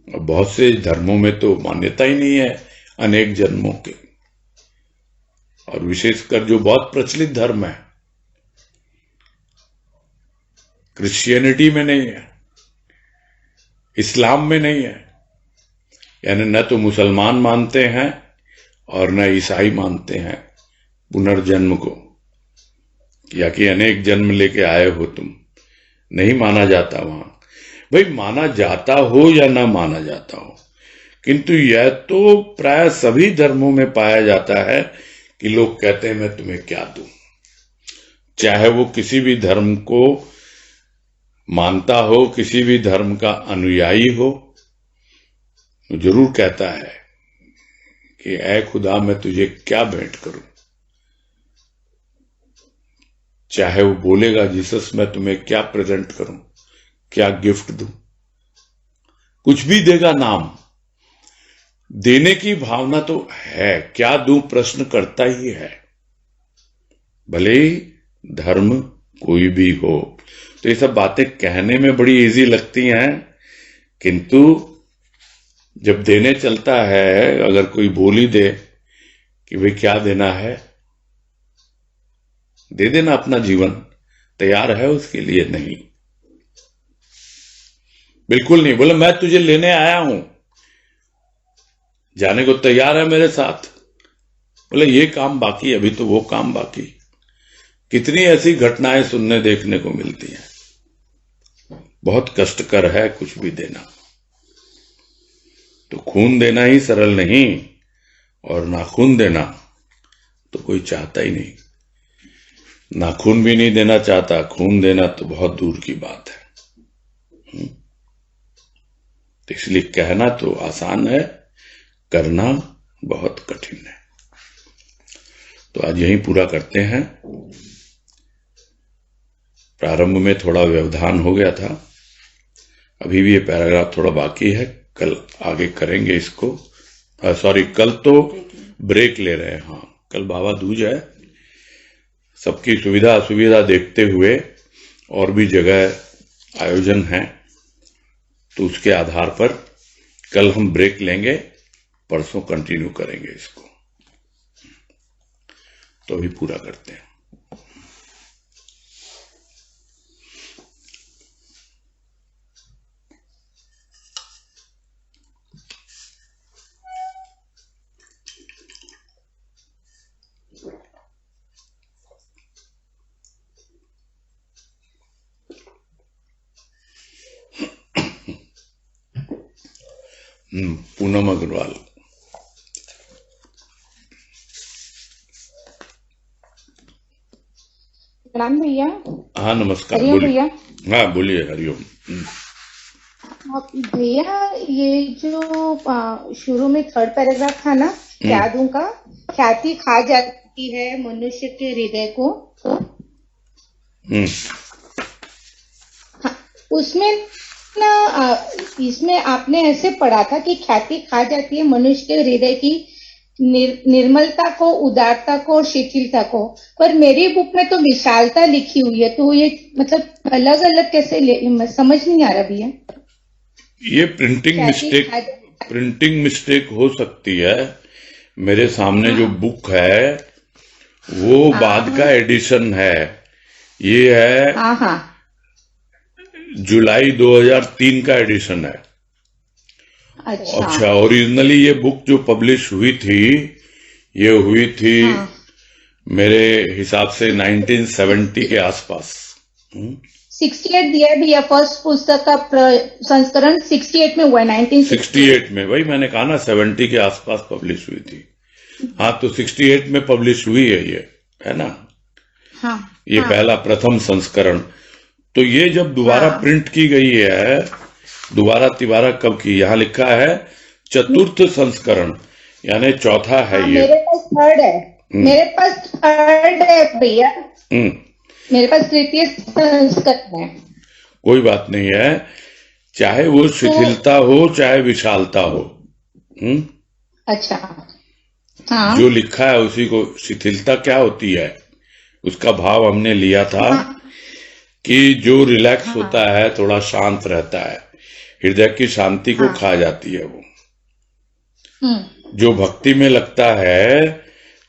अब बहुत से धर्मों में तो मान्यता ही नहीं है अनेक जन्मों के, और विशेषकर जो बहुत प्रचलित धर्म है, क्रिश्चियनिटी में नहीं है, इस्लाम में नहीं है, यानी न तो मुसलमान मानते हैं और न ईसाई मानते हैं पुनर्जन्म को, या कि अनेक जन्म लेके आए हो तुम, नहीं माना जाता वहां। भाई माना जाता हो या ना माना जाता हो, किंतु यह तो प्राय सभी धर्मों में पाया जाता है कि लोग कहते हैं मैं तुम्हें क्या दूं। चाहे वो किसी भी धर्म को मानता हो, किसी भी धर्म का अनुयायी हो, जरूर कहता है कि ऐ खुदा मैं तुझे क्या भेंट करूं। चाहे वो बोलेगा जीसस मैं तुम्हें क्या प्रेजेंट करूं, क्या गिफ्ट दूं, कुछ भी देगा। नाम देने की भावना तो है, क्या दूं प्रश्न करता ही है, भले ही धर्म कोई भी हो। तो ये सब बातें कहने में बड़ी इजी लगती हैं, किंतु जब देने चलता है, अगर कोई बोल ही दे कि भाई क्या देना है, दे देना अपना जीवन, तैयार है उसके लिए? नहीं, बिल्कुल नहीं। बोले मैं तुझे लेने आया हूं, जाने को तैयार है मेरे साथ, बोले ये काम बाकी, अभी तो वो काम बाकी। कितनी ऐसी घटनाएं सुनने देखने को मिलती हैं। बहुत कष्टकर है कुछ भी देना। तो खून देना ही सरल नहीं, और नाखून देना तो कोई चाहता ही नहीं। नाखून भी नहीं देना चाहता, खून देना तो बहुत दूर की बात है। तो इसलिए कहना तो आसान है, करना बहुत कठिन है। तो आज यहीं पूरा करते हैं। प्रारंभ में थोड़ा व्यवधान हो गया था, अभी भी ये पैराग्राफ थोड़ा बाकी है, कल आगे करेंगे इसको। सॉरी, कल तो ब्रेक ले रहे हैं। हाँ, कल बाबा दूज है। सबकी सुविधा असुविधा देखते हुए और भी जगह आयोजन है, तो उसके आधार पर कल हम ब्रेक लेंगे, परसों कंटिन्यू करेंगे इसको। तो अभी पूरा करते हैं। पूनम अग्रवाल। प्रणाम भैया। हाँ नमस्कार, हरिओम बोलिए। भैया। हाँ बोलिए, हरिओम। भैया ये जो शुरू में थर्ड पैराग्राफ था ना, क्या दूं का, ख्याति खा जाती है मनुष्य के हृदय को। हाँ, उसमें ना इसमें आपने ऐसे पढ़ा था कि ख्याति खा जाती है मनुष्य के हृदय की निर्मलता को, उदारता को और शिथिलता को, पर मेरी बुक में तो विशालता लिखी हुई है। तो ये मतलब अलग अलग कैसे समझ नहीं आ रहा भैया। ये प्रिंटिंग मिस्टेक हो सकती है। मेरे सामने जो बुक है वो बाद का एडिशन है। ये है जुलाई 2003 का एडिशन है। अच्छा, ओरिजिनली ये बुक जो पब्लिश हुई थी, ये हुई थी मेरे हिसाब से 1970 के आसपास। 68 दिया है भैया, फर्स्ट पुस्तक का संस्करण 68 में हुआ है। 1968 में, वही मैंने कहा ना, 70 के आसपास पब्लिश हुई थी। हाँ, तो 68 में पब्लिश हुई है ये, है ना। हाँ, ये पहला प्रथम संस्करण। तो ये जब दोबारा हाँ। प्रिंट की गई है, दोबारा तिबारा कब की, यहाँ लिखा है चतुर्थ संस्करण, यानी चौथा है हाँ, ये। मेरे पास थर्ड है। मेरे पास थर्ड है भैया, हम्म, मेरे पास तृतीय संस्करण है। कोई बात नहीं है, चाहे वो शिथिलता हो चाहे विशालता हो। हम्म, अच्छा, हाँ जो लिखा है उसी को। शिथिलता क्या होती है, उसका भाव हमने लिया था कि जो रिलैक्स होता है, थोड़ा शांत रहता है, हृदय की शांति को खा जाती है वो। जो भक्ति में लगता है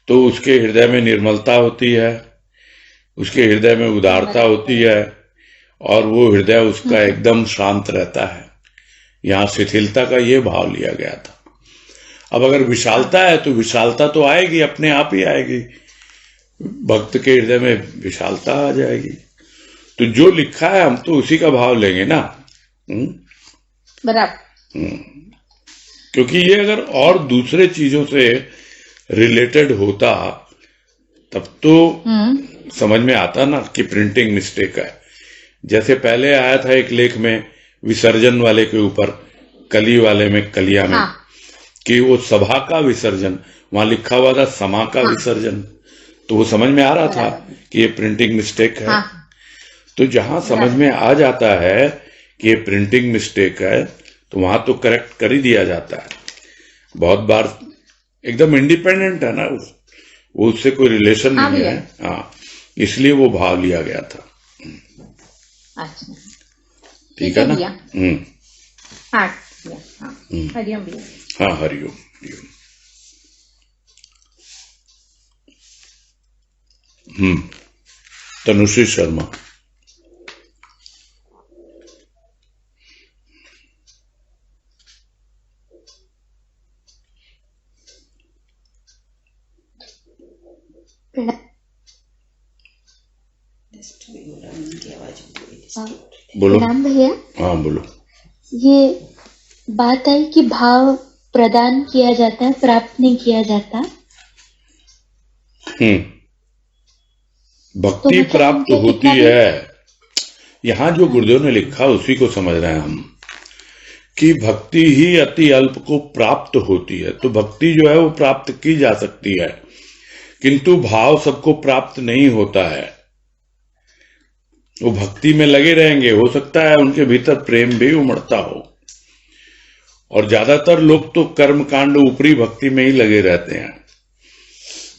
तो उसके हृदय में निर्मलता होती है, उसके हृदय में उदारता होती है, और वो हृदय उसका एकदम शांत रहता है। यहाँ शिथिलता का ये भाव लिया गया था। अब अगर विशालता है तो विशालता तो आएगी, अपने आप ही आएगी, भक्त के हृदय में विशालता आ जाएगी। तो जो लिखा है हम तो उसी का भाव लेंगे ना। बराबर। क्योंकि ये अगर और दूसरे चीजों से रिलेटेड होता तब तो समझ में आता ना कि प्रिंटिंग मिस्टेक है। जैसे पहले आया था एक लेख में विसर्जन वाले के ऊपर, कली वाले में, कलिया में, कि वो सभा का विसर्जन, वहां लिखा हुआ था समा का विसर्जन, तो वो समझ में आ रहा था कि ये प्रिंटिंग मिस्टेक है। तो जहां समझ में आ जाता है कि ये प्रिंटिंग मिस्टेक है तो वहां तो करेक्ट कर ही दिया जाता है। बहुत बार एकदम इंडिपेंडेंट है ना वो, उससे कोई रिलेशन नहीं है। हाँ, इसलिए वो भाव लिया गया था। अच्छा, ठीक है ना। हाँ, हरिओम भैया। हाँ, हरिओम हरिओम। तनुश्री शर्मा। बोलो। प्रणाम भैया। हाँ बोलो। ये बात आई कि भाव प्रदान किया जाता है, प्राप्त नहीं किया जाता। भक्ति तो मतलब प्राप्त हमको होती कितना भी- है। यहाँ जो गुरुदेव ने लिखा उसी को समझ रहे हैं हम, कि भक्ति ही अति अल्प को प्राप्त होती है। तो भक्ति जो है वो प्राप्त की जा सकती है, किंतु भाव सबको प्राप्त नहीं होता है। वो भक्ति में लगे रहेंगे, हो सकता है उनके भीतर प्रेम भी उमड़ता हो, और ज्यादातर लोग तो कर्म कांड ऊपरी भक्ति में ही लगे रहते हैं।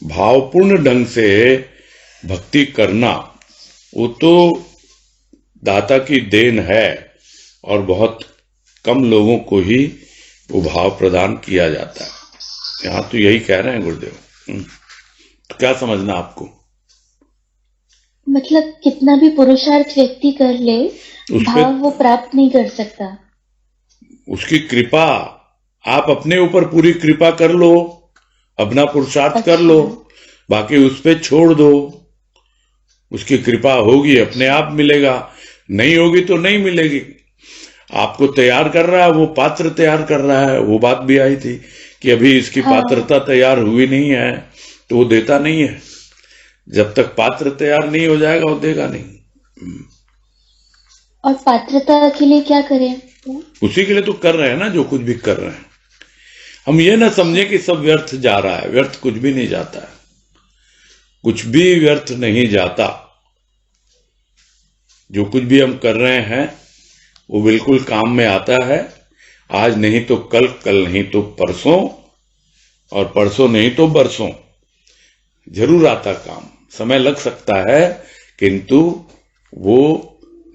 भावपूर्ण ढंग से भक्ति करना वो तो दाता की देन है, और बहुत कम लोगों को ही वो भाव प्रदान किया जाता है। यहां तो यही कह रहे हैं गुरुदेव। तो क्या समझना आपको? मतलब कितना भी पुरुषार्थ व्यक्ति कर ले, भाव वो प्राप्त नहीं कर सकता। उसकी कृपा, आप अपने ऊपर पूरी कृपा कर लो, अपना पुरुषार्थ कर लो, बाकी उस पे छोड़ दो। उसकी कृपा होगी अपने आप मिलेगा, नहीं होगी तो नहीं मिलेगी। आपको तैयार कर रहा है, वो पात्र तैयार कर रहा है। वो बात भी आई थी कि अभी इसकी पात्रता तैयार हुई नहीं है तो वो देता नहीं है। जब तक पात्र तैयार नहीं हो जाएगा वो देगा नहीं। और पात्रता के लिए क्या करें? उसी के लिए तो कर रहे हैं ना जो कुछ भी कर रहे हैं। हम ये ना समझे कि सब व्यर्थ जा रहा है। व्यर्थ कुछ भी नहीं जाता है, कुछ भी व्यर्थ नहीं जाता। जो कुछ भी हम कर रहे हैं वो बिल्कुल काम में आता है। आज नहीं तो कल, कल नहीं तो परसों, और परसों नहीं तो बरसों जरूर आता काम। समय लग सकता है किंतु वो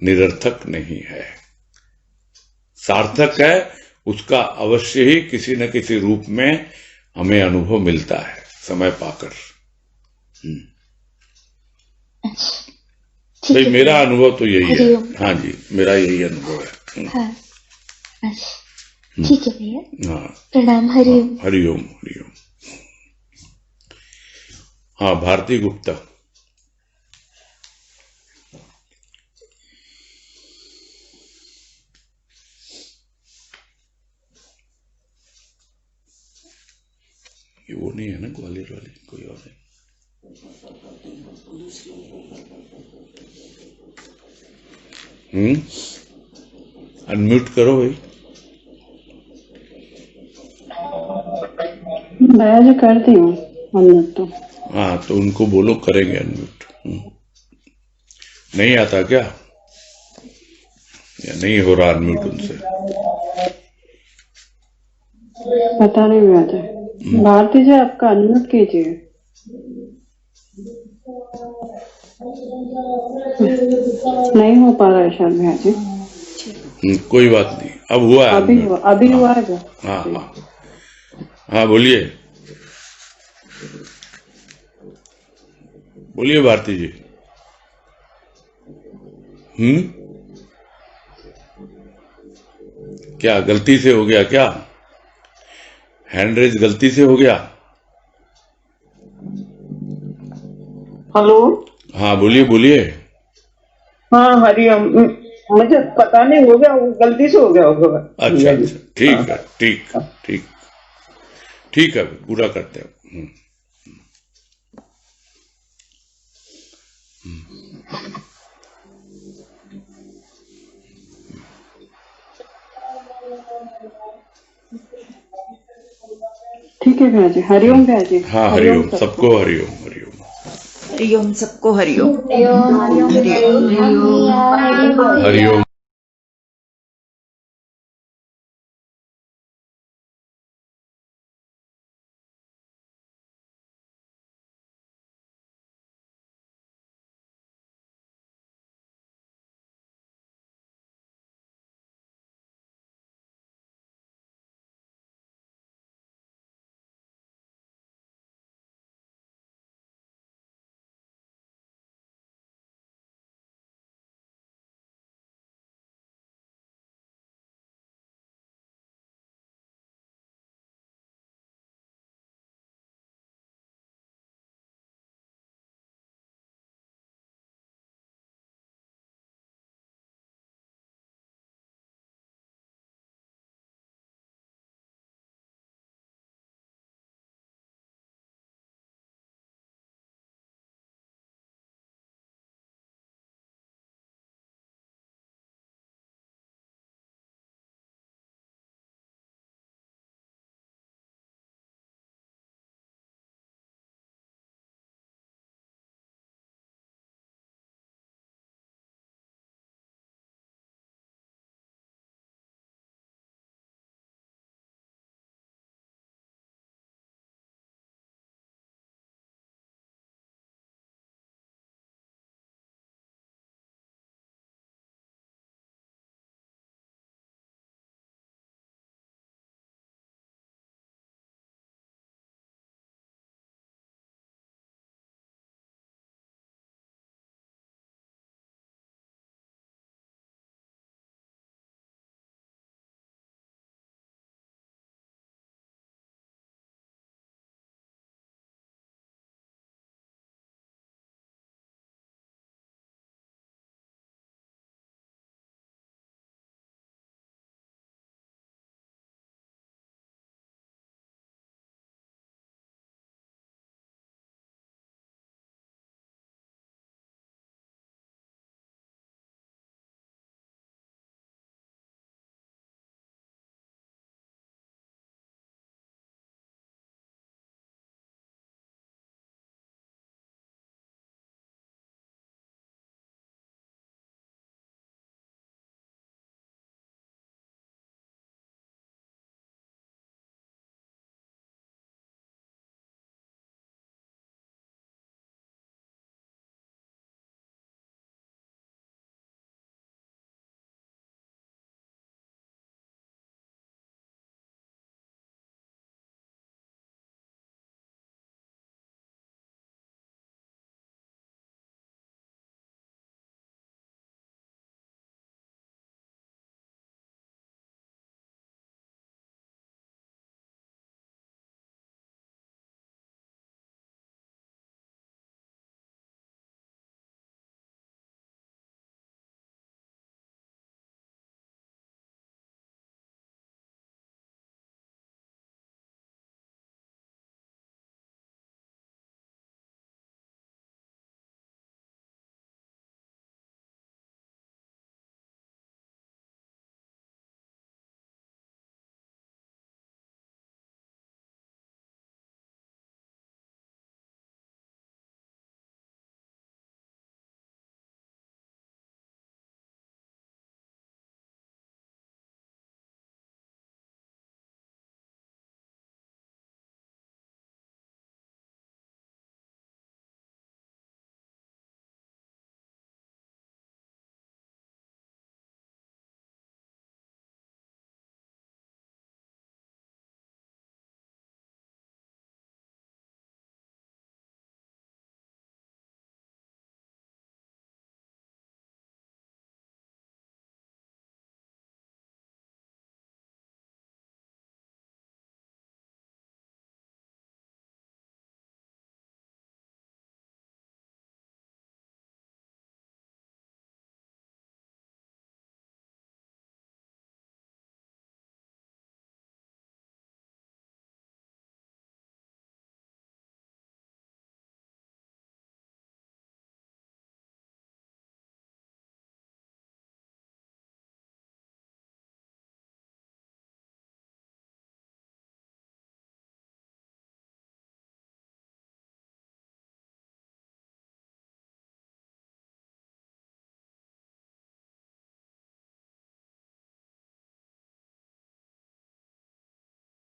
निरर्थक नहीं है, सार्थक है। उसका अवश्य ही किसी न किसी रूप में हमें अनुभव मिलता है समय पाकर। भाई मेरा अनुभव तो यही है। हाँ जी, मेरा यही अनुभव है। हाँ, अच्छा, ठीक है भैया। हाँ, प्रणाम। हरिओम। हरिओम हरिओम। हाँ, भारती गुप्ता। ये वो नहीं है ना ग्वालियर वाली, कोई और है। अनम्यूट करो भाई। भैया जी करती हूँ अनम्यूट तो। हाँ तो उनको बोलो करेंगे अनम्यूट। नहीं आता क्या, या नहीं हो रहा अनम्यूट उनसे? पता नहीं भैया जी। भारती जी आपका अनम्यूट कीजिए। नहीं हो पा रहा है शायद भैया जी। कोई बात नहीं, अब हुआ है अभी unmute। हुआ, अभी हुआ है भैया। हाँ हाँ हाँ, बोलिए बोलिए भारती जी। क्या गलती से हो गया क्या? हैंड रेज गलती से हो गया? हेलो। हाँ बोलिए बोलिए। हाँ हरिओम। मुझे पता नहीं, हो गया, वो गलती से हो गया होगा। अच्छा अच्छा, ठीक है, ठीक ठीक ठीक है, पूरा करते हैं। ठीक है भैया जी। हरिओम भैया जी। हाँ हरिओम, सबको हरिओम हरिओम। हरिओम, सबको हरिओम। हरिओम हरिओम हरिओम हरिओम।